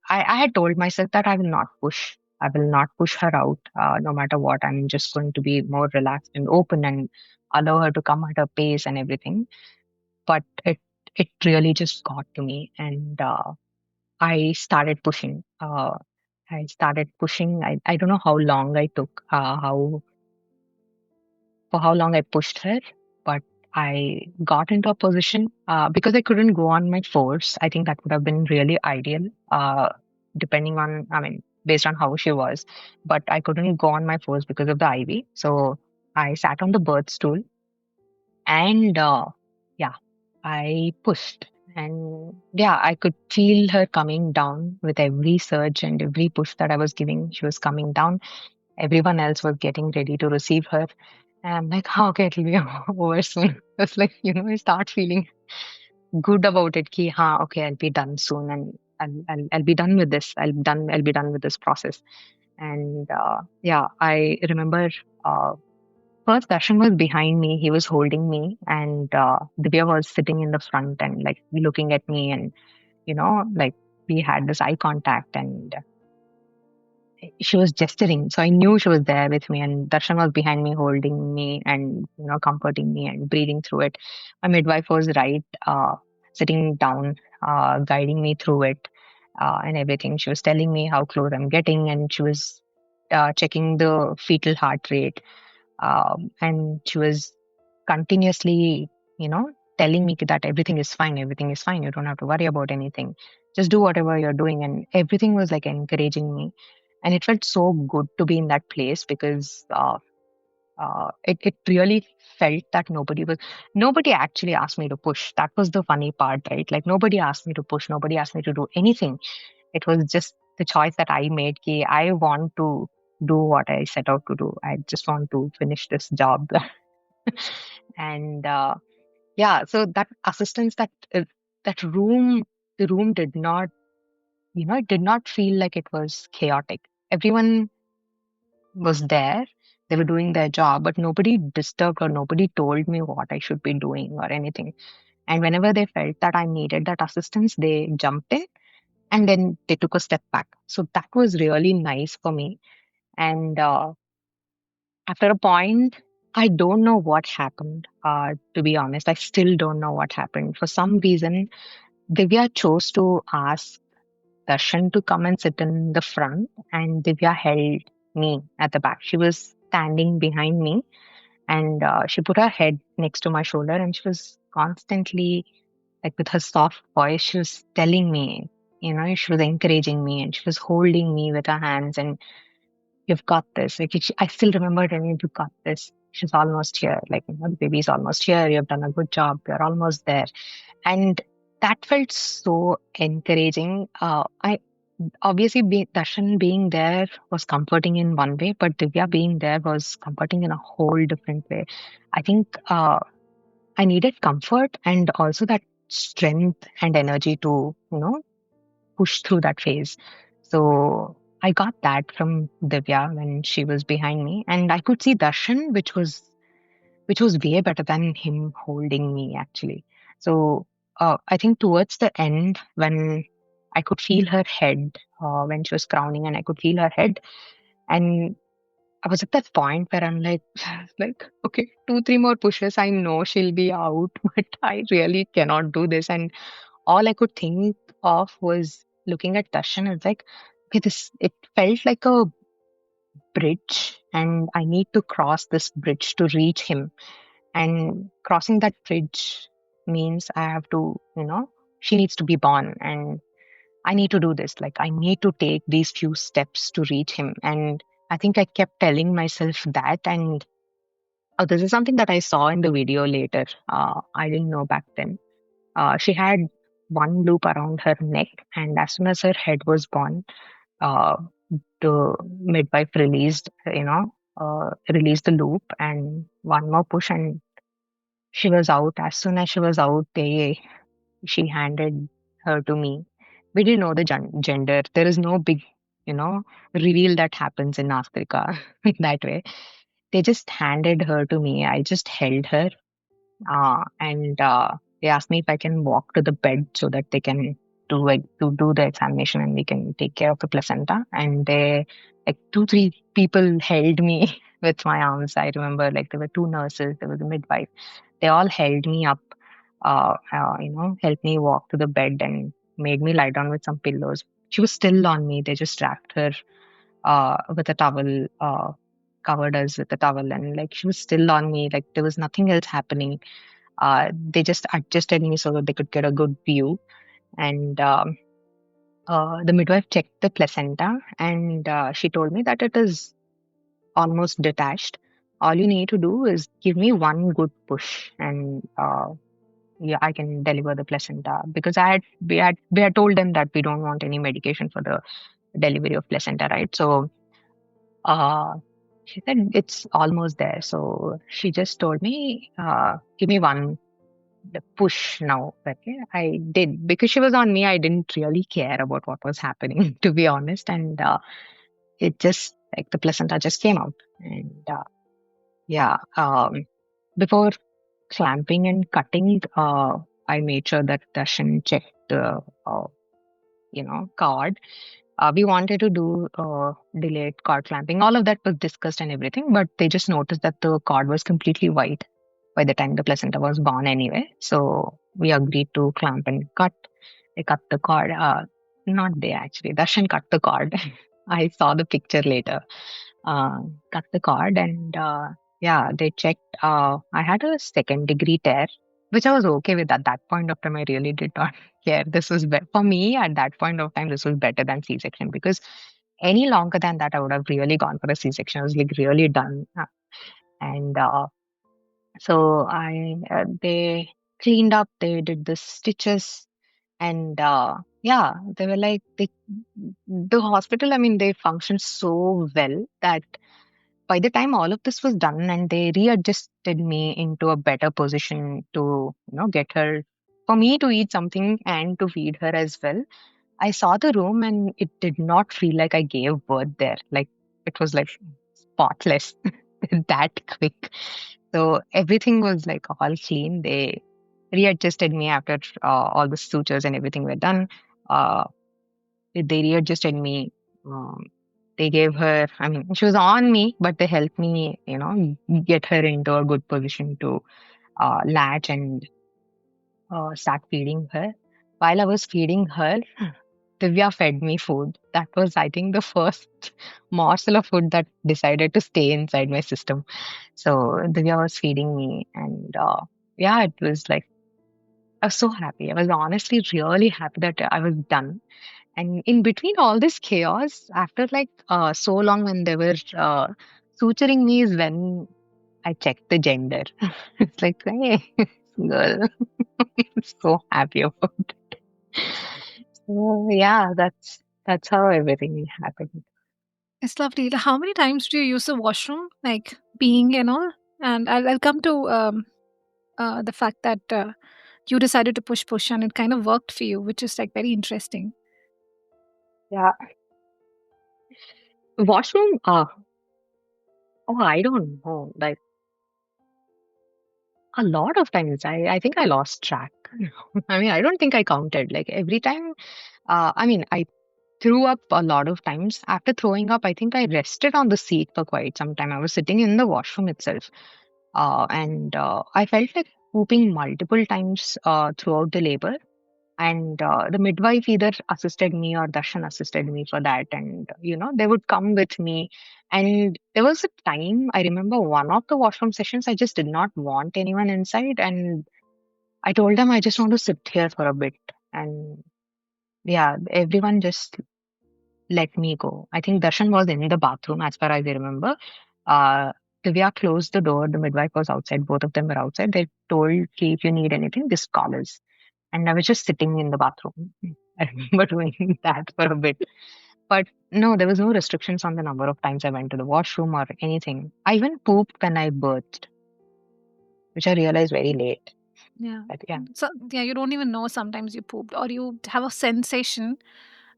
I had told myself that I will not push. I will not push her out, no matter what. I'm just going to be more relaxed and open and allow her to come at her pace and everything. But it really just got to me, and I started pushing. I started pushing. I don't know how long I took, how long I pushed her, but I got into a position because I couldn't go on my force. I think that would have been really ideal, depending on, I mean, based on how she was. But I couldn't go on my force because of the IV. So I sat on the birth stool and yeah, I pushed. And yeah, I could feel her coming down with every surge and every push that I was giving. She was coming down. Everyone else was getting ready to receive her. And I'm like, "Oh, okay, it'll be over soon." It's like, I start feeling good about it. Ki, okay, I'll be done soon, and I'll be done with this. I'll be done with this process. And yeah, I remember uh, first Darshan was behind me. He was holding me, and Divya was sitting in the front and like looking at me, and like we had this eye contact, and she was gesturing. So I knew she was there with me, and Darshan was behind me, holding me and, comforting me and breathing through it. My midwife was right, sitting down, guiding me through it, and everything. She was telling me how close I'm getting, and she was checking the fetal heart rate. And she was continuously, telling me that everything is fine, everything is fine. You don't have to worry about anything. Just do whatever you're doing. And everything was like encouraging me, and it felt so good to be in that place because it really felt that nobody actually asked me to push. That was the funny part, right? Like nobody asked me to push, nobody asked me to do anything. It was just the choice that I made. Ki I want to do what I set out to do. I just want to finish this job. And yeah, so that assistance, that room, the room did not, it did not feel like it was chaotic. Everyone was there. They were doing their job, but nobody disturbed or nobody told me what I should be doing or anything. And whenever they felt that I needed that assistance, they jumped in and then they took a step back. So that was really nice for me. And after a point, I don't know what happened. To be honest, I still don't know what happened. For some reason, Divya chose to ask Darshan to come and sit in the front, and Divya held me at the back. She was standing behind me, and she put her head next to my shoulder, and she was constantly, like with her soft voice, she was telling me, she was encouraging me, and she was holding me with her hands, and you've got this. Like I still remember telling you, you've got this. She's almost here. Like, the baby's almost here. You've done a good job. You're almost there. And that felt so encouraging. I obviously Darshan being there was comforting in one way, but Divya being there was comforting in a whole different way. I think I needed comfort and also that strength and energy to, push through that phase. So I got that from Divya when she was behind me, and I could see Darshan, which was way better than him holding me actually. So I think towards the end, when I could feel her head when she was crowning, and I could feel her head, and I was at that point where I'm like, okay, two, three more pushes. I know she'll be out, but I really cannot do this. And all I could think of was looking at Darshan. It's like, okay, it felt like a bridge, and I need to cross this bridge to reach him. And crossing that bridge means I have to, she needs to be born, and I need to do this. Like, I need to take these few steps to reach him. And I think I kept telling myself that. And oh, this is something that I saw in the video later. I didn't know back then. She had one loop around her neck, and as soon as her head was born, uh, the midwife released the loop and one more push, and she was out. As soon as she was out, she handed her to me. We didn't know the gender. There is no big, you know, reveal that happens in Africa that way. They just handed her to me. I just held her, and They asked me if I can walk to the bed so that they can do the examination and we can take care of the placenta. And they like two, three people held me with my arms. I remember like there were two nurses, there was a midwife. They all held me up, helped me walk to the bed and made me lie down with some pillows. She was still on me. They just wrapped her with a towel, covered us with a towel, and like she was still on me. Like there was nothing else happening. They just adjusted me so that they could get a good view. And the midwife checked the placenta, and she told me that it is almost detached. All you need to do is give me one good push, and yeah, I can deliver the placenta. Because we had told them that we don't want any medication for the delivery of placenta, right? So uh, she said it's almost there. So she just told me, give me one the push now. Okay, I did because she was on me. I didn't really care about what was happening, to be honest, and it just like the placenta just came out, and yeah. Before clamping and cutting, I made sure that Darshan checked the cord. We wanted to do delayed cord clamping. All of that was discussed and everything, but they just noticed that the cord was completely white by the time the placenta was born anyway. So we agreed to clamp and cut. They cut the cord. Not they actually. Darshan cut the cord. I saw the picture later. Cut the cord and yeah, they checked. I had a second degree tear, which I was okay with at that point of time. I really did not care. This was for me at that point of time. This was better than C-section because any longer than that, I would have really gone for a C-section. I was like really done, and so they cleaned up. They did the stitches, and yeah, they were like the hospital. I mean, they functioned so well that by the time all of this was done and they readjusted me into a better position to get her for me to eat something and to feed her as well. I saw the room and it did not feel like I gave birth there. Like it was like spotless that quick. So everything was like all clean. They readjusted me after all the sutures and everything were done. uh, they readjusted me. um, they gave her, I mean, she was on me, but they helped me, get her into a good position to latch and start feeding her. While I was feeding her, Divya fed me food. That was, I think, the first morsel of food that decided to stay inside my system. So Divya was feeding me, and yeah, it was like, I was so happy. I was honestly really happy that I was done. And in between all this chaos, after like so long when they were suturing me is when I checked the gender. It's like, hey, girl. So happy about it. So yeah, that's how everything happened. It's lovely. How many times do you use the washroom, like peeing and all? And I'll come to the fact that you decided to push and it kind of worked for you, which is like very interesting. Yeah. Washroom, oh, I don't know. Like a lot of times, I think I lost track. I mean, I don't think I counted. Like every time, I mean, I threw up a lot of times. After throwing up, I think I rested on the seat for quite some time. I was sitting in the washroom itself. And I felt like pooping multiple times throughout the labor. And the midwife either assisted me or Darshan assisted me for that. And, they would come with me. And there was a time, I remember one of the washroom sessions, I just did not want anyone inside. And I told them I just want to sit here for a bit. And yeah, everyone just let me go. I think Darshan was in the bathroom, as far as I remember. Uh, Divya closed the door. The midwife was outside. Both of them were outside. They told, "Okay, if you need anything, just call us." And I was just sitting in the bathroom. I remember doing that for a bit. But no, there was no restrictions on the number of times I went to the washroom or anything. I even pooped when I birthed, which I realized very late. Yeah. But yeah. So yeah, you don't even know sometimes you pooped, or you have a sensation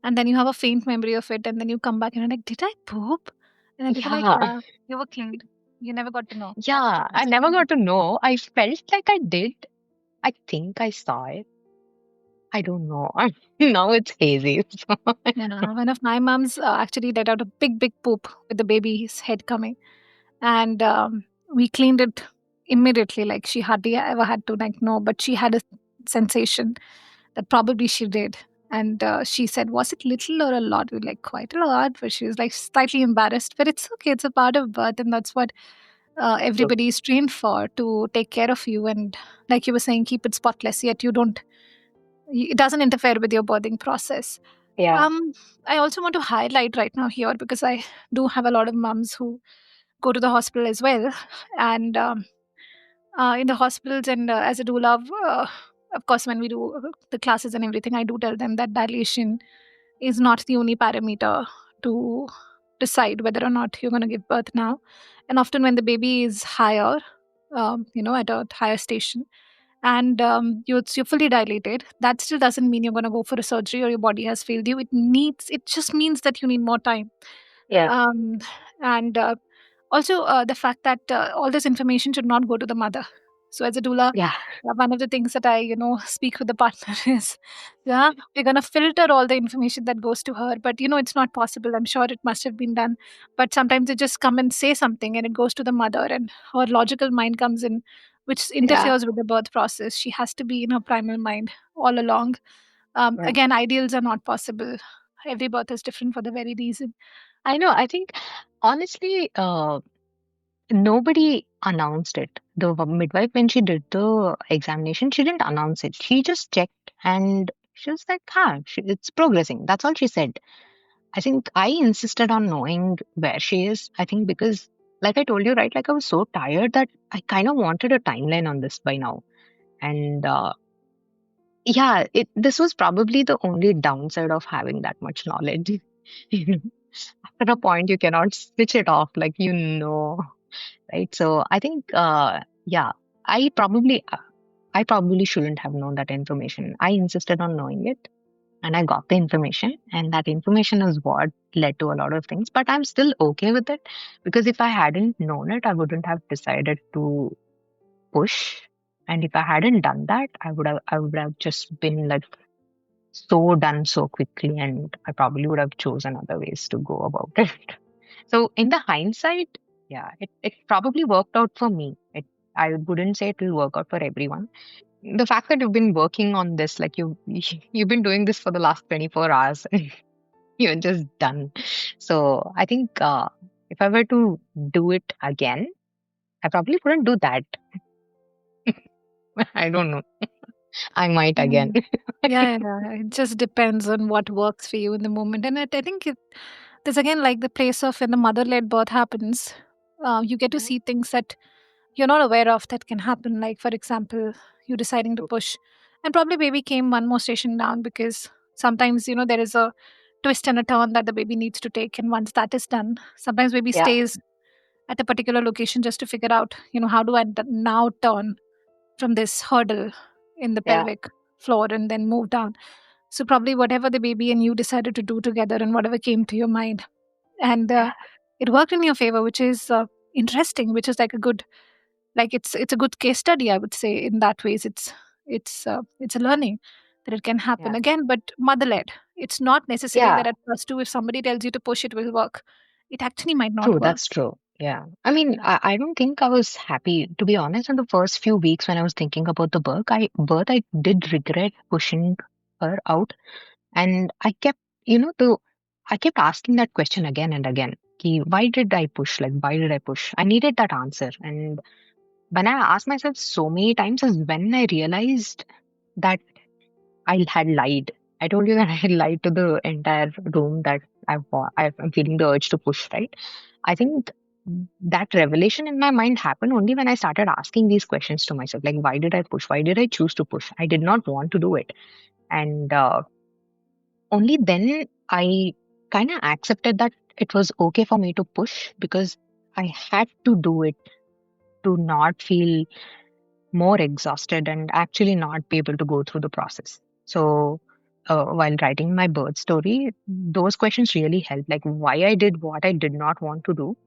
and then you have a faint memory of it, and then you come back and you're like, did I poop? And then people are like, Yeah. yeah, you were cleaned. You never got to know. Yeah. I That's never fine. got to know. I felt like I did. I think I saw it. I don't know. Now it's hazy. So, Yeah, one of my moms actually let out a big, big poop with the baby's head coming, and we cleaned it immediately. Like she hardly ever had to like know, but she had a sensation that probably she did. And she said, "Was it little or a lot?" We were like, "Quite a lot," but she was like slightly embarrassed. But it's okay; it's a part of birth, and that's what true. everybody is trained for, to take care of you. And like you were saying, keep it spotless. Yet you don't. It doesn't interfere with your birthing process. Yeah. Um, I also want to highlight right now here because I do have a lot of mums who go to the hospital as well, and in the hospitals and as a doula, of course, when we do the classes and everything, I do tell them that dilation is not the only parameter to decide whether or not you're going to give birth now. And often, when the baby is higher, at a higher station, and you're fully dilated, that still doesn't mean you're going to go for a surgery or your body has failed you. It just means that you need more time. Yeah. um, and also the fact that all this information should not go to the mother. So as a doula, Yeah. one of the things that I speak with the partner is, yeah, we're going to filter all the information that goes to her, but it's not possible. I'm sure it must have been done, but sometimes they just come and say something and it goes to the mother, and her logical mind comes in, which Yeah. interferes with the birth process. She has to be in her primal mind all along. Yeah. Again, ideals are not possible. Every birth is different for the very reason. I know. I think honestly, nobody announced it. The midwife, when she did the examination, she didn't announce it. She just checked and she was like, huh, it's progressing. That's all she said. I think I insisted on knowing where she is. I think because, like I told you, right, like I was so tired that I kind of wanted a timeline on this by now. And yeah, this was probably the only downside of having that much knowledge. You know, After a point, you cannot switch it off, like, right? So I think, yeah, I probably, uh, I probably shouldn't have known that information. I insisted on knowing it, and I got the information, and that information is what led to a lot of things. But I'm still okay with it because if I hadn't known it, I wouldn't have decided to push. And if I hadn't done that, I would have just been like so done so quickly, and I probably would have chosen other ways to go about it. So in the hindsight, yeah, it probably worked out for me. I wouldn't say it will work out for everyone. The fact that you've been working on this, like you've been doing this for the last 24 hours, and you're just done. So I think if I were to do it again, I probably wouldn't do that. I don't know. I might again. Mm. Yeah, yeah, it just depends on what works for you in the moment. And I think there's again like the place of when the mother-led birth happens, you get to Mhm. see things that you're not aware of that can happen. Like, for example, you deciding to push, and probably baby came one more station down because sometimes, there is a twist and a turn that the baby needs to take. And once that is done, sometimes baby Yeah, stays at a particular location just to figure out, how do I now turn from this hurdle in the yeah, pelvic floor and then move down. So probably whatever the baby and you decided to do together and whatever came to your mind, and yeah, it worked in your favor, which is interesting. Which is like a good, like it's a good case study, I would say. In that ways, it's a learning that it can happen yeah. again, but mother led. It's not necessary Yeah, that at first too, if somebody tells you to push, it will work. It actually might not true. work. That's true. Yeah. I mean, Yeah. I don't think I was happy, to be honest, in the first few weeks when I was thinking about the birth, I did regret pushing her out. And I kept asking that question again and again. Why did I push? Like, why did I push? I needed that answer. And when I asked myself so many times is when I realized that I had lied. I told you that I had lied to the entire room that I'm feeling the urge to push, right? I think that revelation in my mind happened only when I started asking these questions to myself, like, why did I push? Why did I choose to push? I did not want to do it. And only then I kind of accepted that it was okay for me to push because I had to do it to not feel more exhausted and actually not be able to go through the process. So, while writing my birth story, those questions really helped, like why I did what I did not want to do.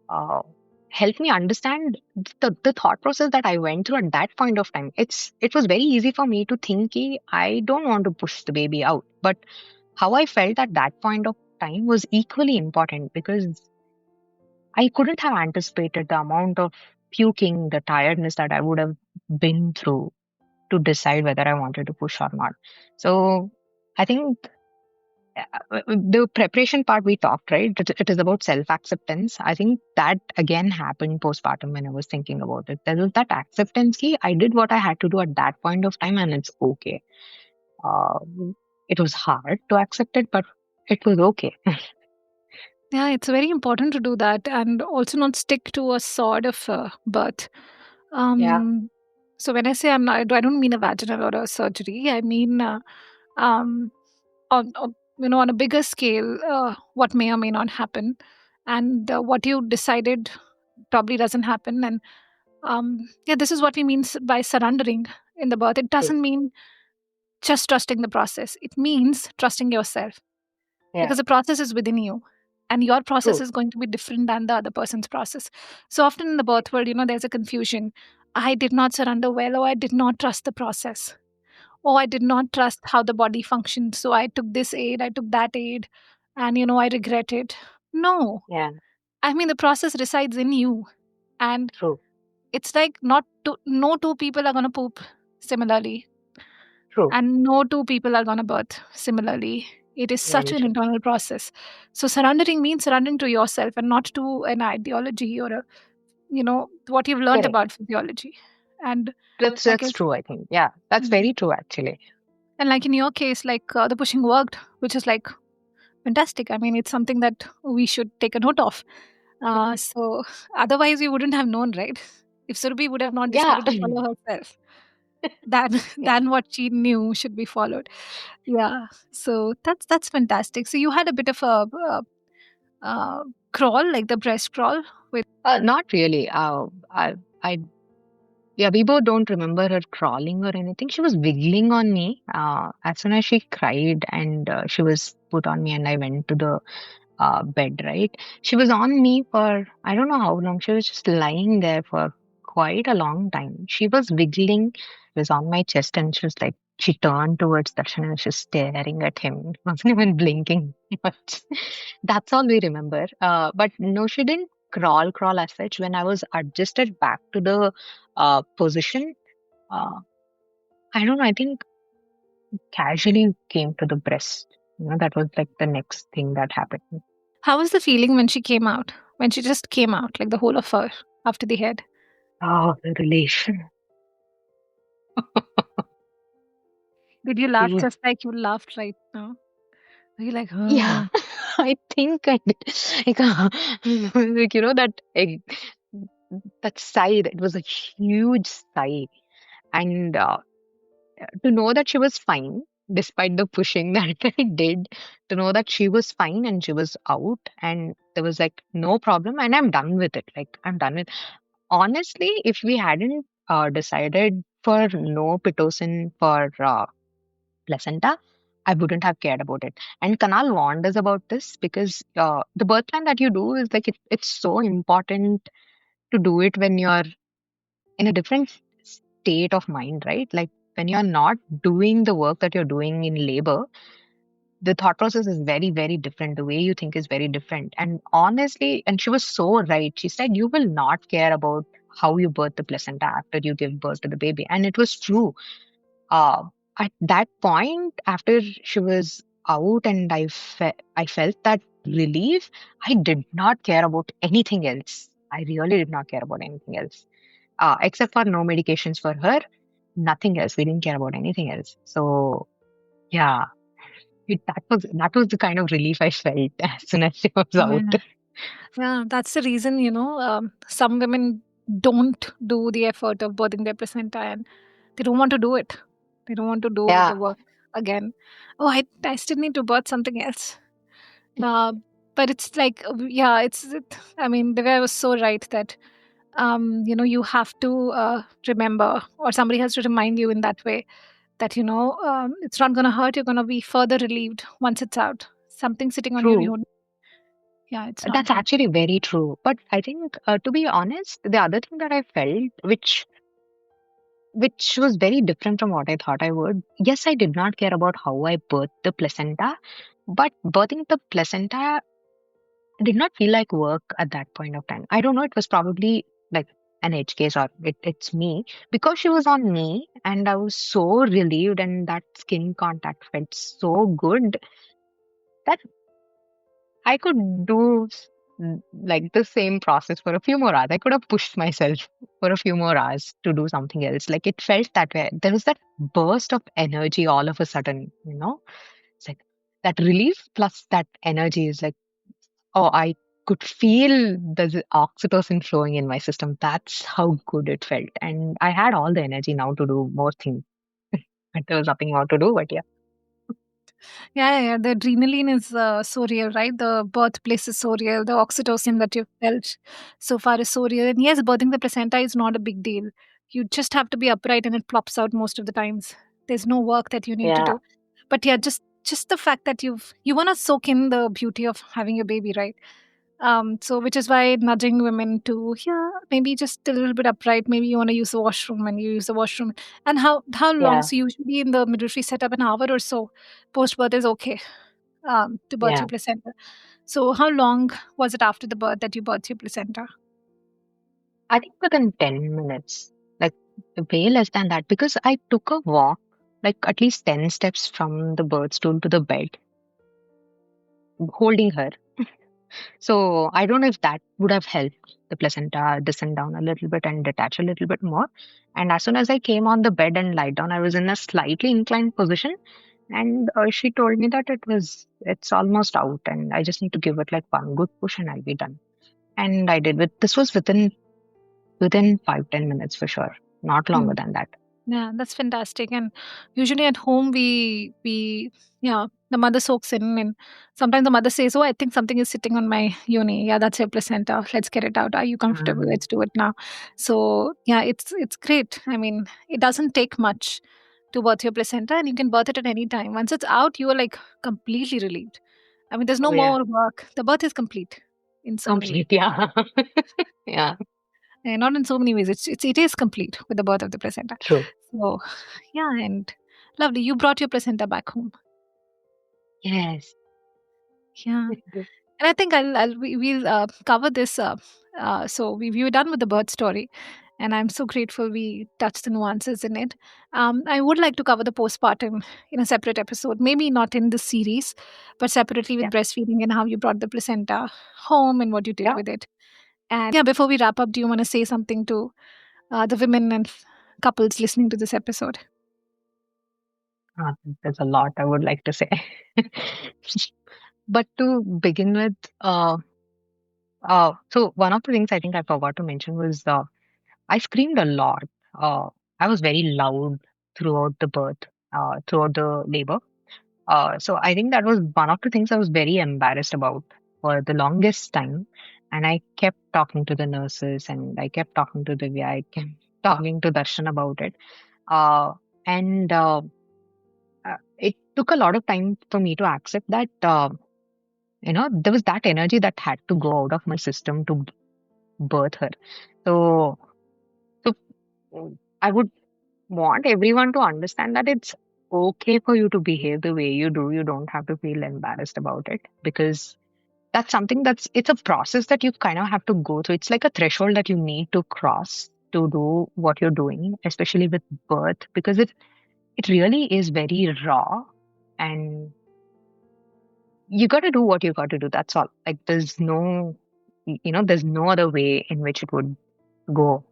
Uh, helped me understand the thought process that I went through at that point of time. It was very easy for me to think "Ki, I don't want to push the baby out. But how I felt at that point of time was equally important because I couldn't have anticipated the amount of puking, the tiredness that I would have been through to decide whether I wanted to push or not. So I think the preparation part we talked, right? It is about self acceptance. I think that again happened postpartum when I was thinking about it. There was that acceptance key. I did what I had to do at that point of time, and it's okay. Uh, it was hard to accept it, but it was okay. Yeah, it's very important to do that and also not stick to a sort of birth. Yeah, Um, so when I say I'm not, I don't mean a vaginal or a surgery. I mean um, on on a bigger scale, what may or may not happen, and what you decided probably doesn't happen. And yeah, this is what we mean by surrendering in the birth. It true. doesn't mean just trusting the process. It means trusting yourself Yeah, because the process is within you and your process true. is going to be different than the other person's process. So often in the birth world, there's a confusion. I did not surrender well, or I did not trust the process, or I did not trust how the body functioned. So I took this aid, I took that aid, and I regret it. No, Yeah, I mean, the process resides in you. And true. it's like not to, no two people are going to poop similarly, True. and no two people are going to birth similarly. It is such Very an true. internal process. So surrendering means surrendering to yourself and not to an ideology or what you've learned Correct. about physiology. And like That's I true. I think. Yeah, that's Mhm. very true. Actually. And like in your case, like the pushing worked, which is like fantastic. I mean, it's something that we should take a note of. So otherwise, we wouldn't have known, right? If Surabhi would have not Yeah. decided to follow herself, then Yeah. than what she knew should be followed. Yeah. So that's fantastic. So you had a bit of a uh, crawl, like the breast crawl with. Not really. I Yeah, we both don't remember her crawling or anything. She was wiggling on me as soon as she cried, and she was put on me, and I went to the bed, right? She was on me for I don't know how long. She was just lying there for quite a long time. She was wiggling, was on my chest, and she was like, she turned towards Darshan and she was staring at him. Wasn't even blinking. But that's all we remember. But no, she didn't crawl as such. When I was adjusted back to the position, uh, I don't know. I think casually came to the breast. That was like the next thing that happened. How was the feeling when she came out? When she just came out, like the whole of her after the head? Oh, the relation. Did you laugh Huge. just like you laughed right now? Are you like, Yeah, oh, I think I did. Like, like that sigh, it was a huge sigh. And to know that she was fine, despite the pushing that I did, to know that she was fine and she was out and there was like no problem and I'm done with it. Like, I'm done with honestly, if we hadn't decided for no Pitocin for placenta, I wouldn't have cared about it. And Kanal warned us about this because the birth plan that you do is like it's so important to do it when you're in a different state of mind, right? Like when you're not doing the work that you're doing in labor, the thought process is very, very different. The way you think is very different. And honestly, and she was so right. She said, you will not care about how you birth the placenta after you give birth to the baby. And it was true. uh, at that point, after she was out and I felt that relief, I did not care about anything else. I really did not care about anything else. Except for no medications for her, nothing else. We didn't care about anything else. So yeah, that was the kind of relief I felt as soon as she was out. yeah. Yeah, that's the reason, some women don't do the effort of birthing their placenta and they don't want to do it. They don't want to do Yeah, the work again. Oh, I still need to birth something else. Uh, but it's like, yeah, I mean, the guy was so right that, you have to remember, or somebody has to remind you in that way that, it's not going to hurt. You're going to be further relieved once it's out. Something sitting on your true. own. Yeah, it's not That's good. actually very true. But I think, to be honest, the other thing that I felt, which was very different from what I thought I would. Yes, I did not care about how I birthed the placenta, but birthing the placenta did not feel like work at that point of time. I don't know, it was probably like an edge case, or it's me, because she was on me and I was so relieved, and that skin contact felt so good that I could do like the same process for a few more hours. I could have pushed myself for a few more hours to do something else. Like it felt that way. There was that burst of energy all of a sudden, It's like that relief plus that energy is like, oh, I could feel the oxytocin flowing in my system. That's how good it felt. And I had all the energy now to do more things. But there was nothing more to do, but yeah. Yeah. The adrenaline is so real, right? The birthplace is so real. The oxytocin that you felt so far is so real. And yes, birthing the placenta is not a big deal. You just have to be upright and it plops out most of the times. There's no work that you need to Yeah, do. But yeah, just the fact that you want to soak in the beauty of having a baby, right? So which is why nudging women to, yeah, maybe just a little bit upright. Maybe you want to use the washroom and you use the washroom. And how long? yeah, So usually in the midwifery setup, an hour or so post birth is okay to birth yeah. your placenta. So how long was it after the birth that you birthed your placenta? I think within 10 minutes, like way less than that, because I took a walk, like at least 10 steps from the birth stool to the bed, holding her. So I don't know if that would have helped the placenta descend down a little bit and detach a little bit more. And as soon as I came on the bed and lied down, I was in a slightly inclined position. And she told me that it's almost out and I just need to give it like one good push and I'll be done. And I did. This was within 5-10 minutes for sure, not longer Hmm. than that. Yeah, that's fantastic. And usually at home, we yeah, the mother soaks in, and sometimes the mother says, "Oh, I think something is sitting on my yoni. Yeah, that's your placenta. Let's get it out. Are you comfortable? Mhm. Let's do it now." So yeah, it's great. I mean, it doesn't take much to birth your placenta, and you can birth it at any time. Once it's out, you are like completely relieved. I mean, there's no Oh yeah, more work. The birth is complete in so many ways. complete. Yeah, yeah, Not in so many ways. It is complete with the birth of the placenta. true. So yeah, and lovely. You brought your placenta back home. Yes. Yeah, and I think we'll cover this. So we're done with the birth story, and I'm so grateful we touched the nuances in it. I would like to cover the postpartum in a separate episode, maybe not in this series, but separately with Yeah, breastfeeding and how you brought the placenta home and what you did yeah. with it. And yeah, before we wrap up, do you want to say something to the women and couples listening to this episode? There's a lot I would like to say. But to begin with, so one of the things I think I forgot to mention was I screamed a lot. I was very loud throughout the birth, throughout the labor. So I think that was one of the things I was very embarrassed about for the longest time. And I kept talking to the nurses and I kept talking to Divya. I kept talking to Darshan about it. Uh, and it took a lot of time for me to accept that, there was that energy that had to go out of my system to birth her. So, so I would want everyone to understand that it's okay for you to behave the way you do. You don't have to feel embarrassed about it because that's something it's a process that you kind of have to go through. It's like a threshold that you need to cross to do what you're doing, especially with birth, because it really is very raw and you got to do what you got to do. That's all. Like there's no other way in which it would go.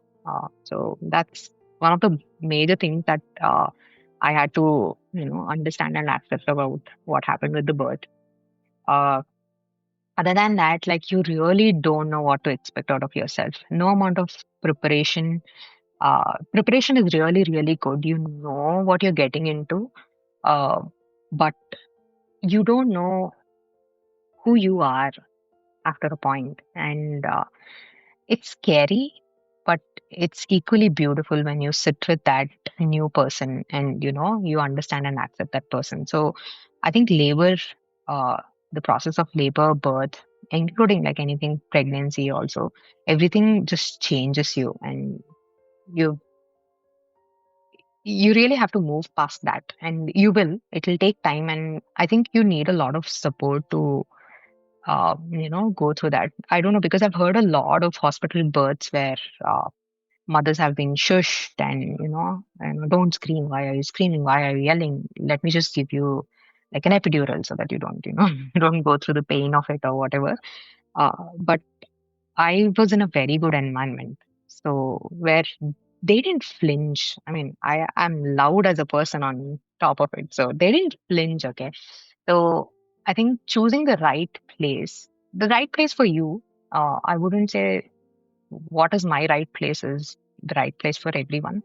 So that's one of the major things that I had to, understand and accept about what happened with the birth. Uh, Other than that, like you really don't know what to expect out of yourself. No amount of preparation. Preparation is really, really good. You know what you're getting into, uh, but you don't know who you are after a point. And it's scary, but it's equally beautiful when you sit with that new person and you understand and accept that person. So I think labor, uh, the process of labor, birth, including like anything pregnancy also, everything just changes you, and you you really have to move past that, and you will. It'll take time, and I think you need a lot of support to go through that. I don't know, because I've heard a lot of hospital births where mothers have been shushed and don't scream, why are you screaming, why are you yelling, let me just give you like an epidural so that you don't you don't go through the pain of it or whatever. But I was in a very good environment, so where they didn't flinch. I mean, I'm loud as a person on top of it, so they didn't flinch. Okay, so I think choosing the right place for you. I wouldn't say what is my right place is the right place for everyone.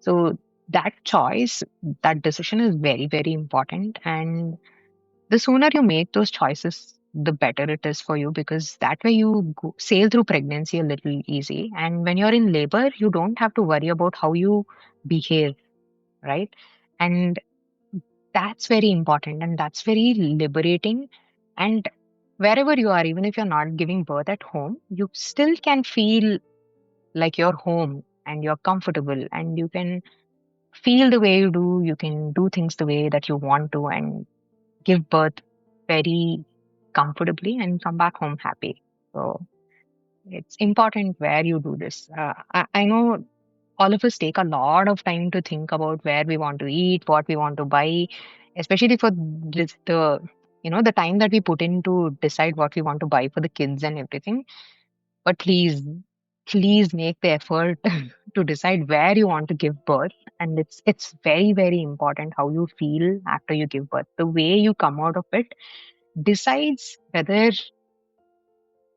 So that choice, that decision is very, very important. And the sooner you make those choices, the better it is for you, because that way you sail through pregnancy a little easy. And when you're in labor, you don't have to worry about how you behave, right? And that's very important, and that's very liberating. And wherever you are, even if you're not giving birth at home, you still can feel like you're home and you're comfortable, and you can feel the way you do. You can do things the way that you want to, and give birth very comfortably and come back home happy. So it's important where you do this. I know all of us take a lot of time to think about where we want to eat, what we want to buy, especially for the time that we put in to decide what we want to buy for the kids and everything. But please make the effort to decide where you want to give birth. And it's very, very important how you feel after you give birth. The way you come out of it decides whether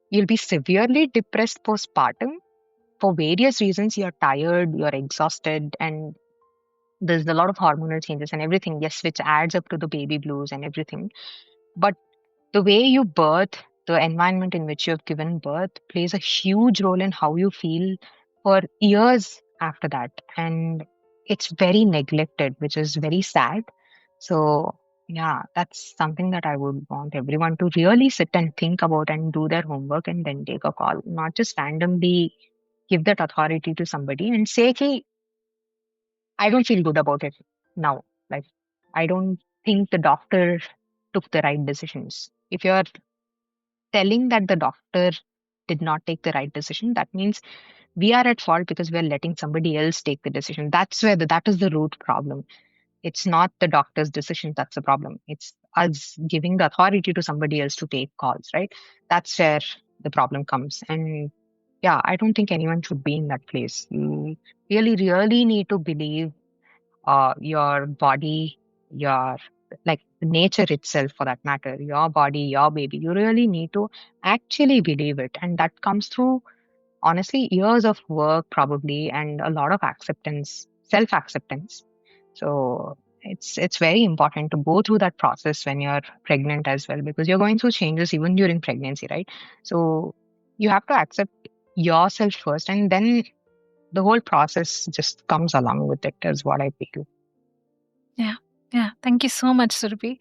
you'll be severely depressed postpartum. For various reasons, you're tired, you're exhausted, and there's a lot of hormonal changes and everything, yes, which adds up to the baby blues and everything. But the way you birth, the environment in which you have given birth plays a huge role in how you feel for years after that. And it's very neglected, which is very sad. So, yeah, that's something that I would want everyone to really sit and think about and do their homework and then take a call, not just randomly give that authority to somebody and say, hey, I don't feel good about it now. Like, I don't think the doctor took the right decisions. If you're telling that the doctor did not take the right decision, that means we are at fault because we're letting somebody else take the decision. That's where that is the root problem. It's not the doctor's decision that's the problem. It's us giving the authority to somebody else to take calls, right? That's where the problem comes. And yeah, I don't think anyone should be in that place. You really, really need to believe your body, your like nature itself for that matter, your body, your baby. You really need to actually believe it. And that comes through, honestly, years of work probably, and a lot of acceptance, self acceptance. So it's very important to go through that process when you're pregnant as well, because you're going through changes even during pregnancy, right? So you have to accept yourself first, and then the whole process just comes along with it, is what I feel. Yeah. Yeah. Thank you so much, Surabhi.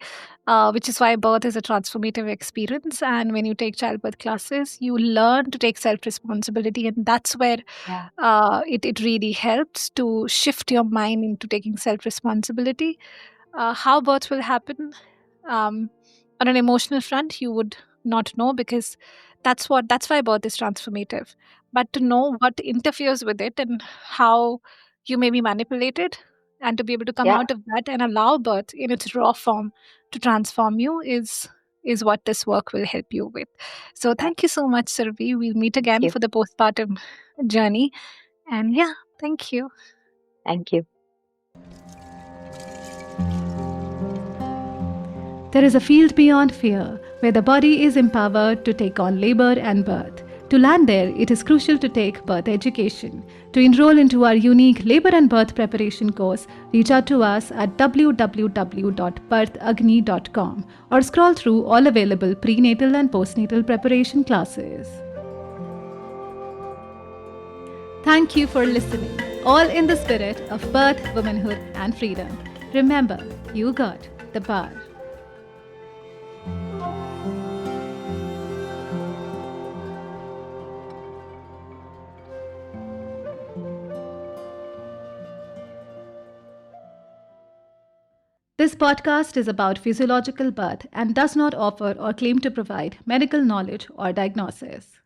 Which is why birth is a transformative experience. And when you take childbirth classes, you learn to take self responsibility. And that's where Yeah. it really helps to shift your mind into taking self responsibility. How birth will happen um, on an emotional front, you would not know, because that's why birth is transformative. But to know what interferes with it and how you may be manipulated, and to be able to come Yeah. out of that and allow birth in its raw form to transform you is what this work will help you with. So Yeah. thank you so much, Survi. We'll meet again Thank for you. the postpartum journey. And yeah, thank you. Thank you. There is a field beyond fear, where the body is empowered to take on labor and birth. To land there, it is crucial to take birth education. To enroll into our unique labor and birth preparation course, reach out to us at www.birthagni.com or scroll through all available prenatal and postnatal preparation classes. Thank you for listening, all in the spirit of birth, womanhood, and freedom. Remember, you got the power. This podcast is about physiological birth and does not offer or claim to provide medical knowledge or diagnosis.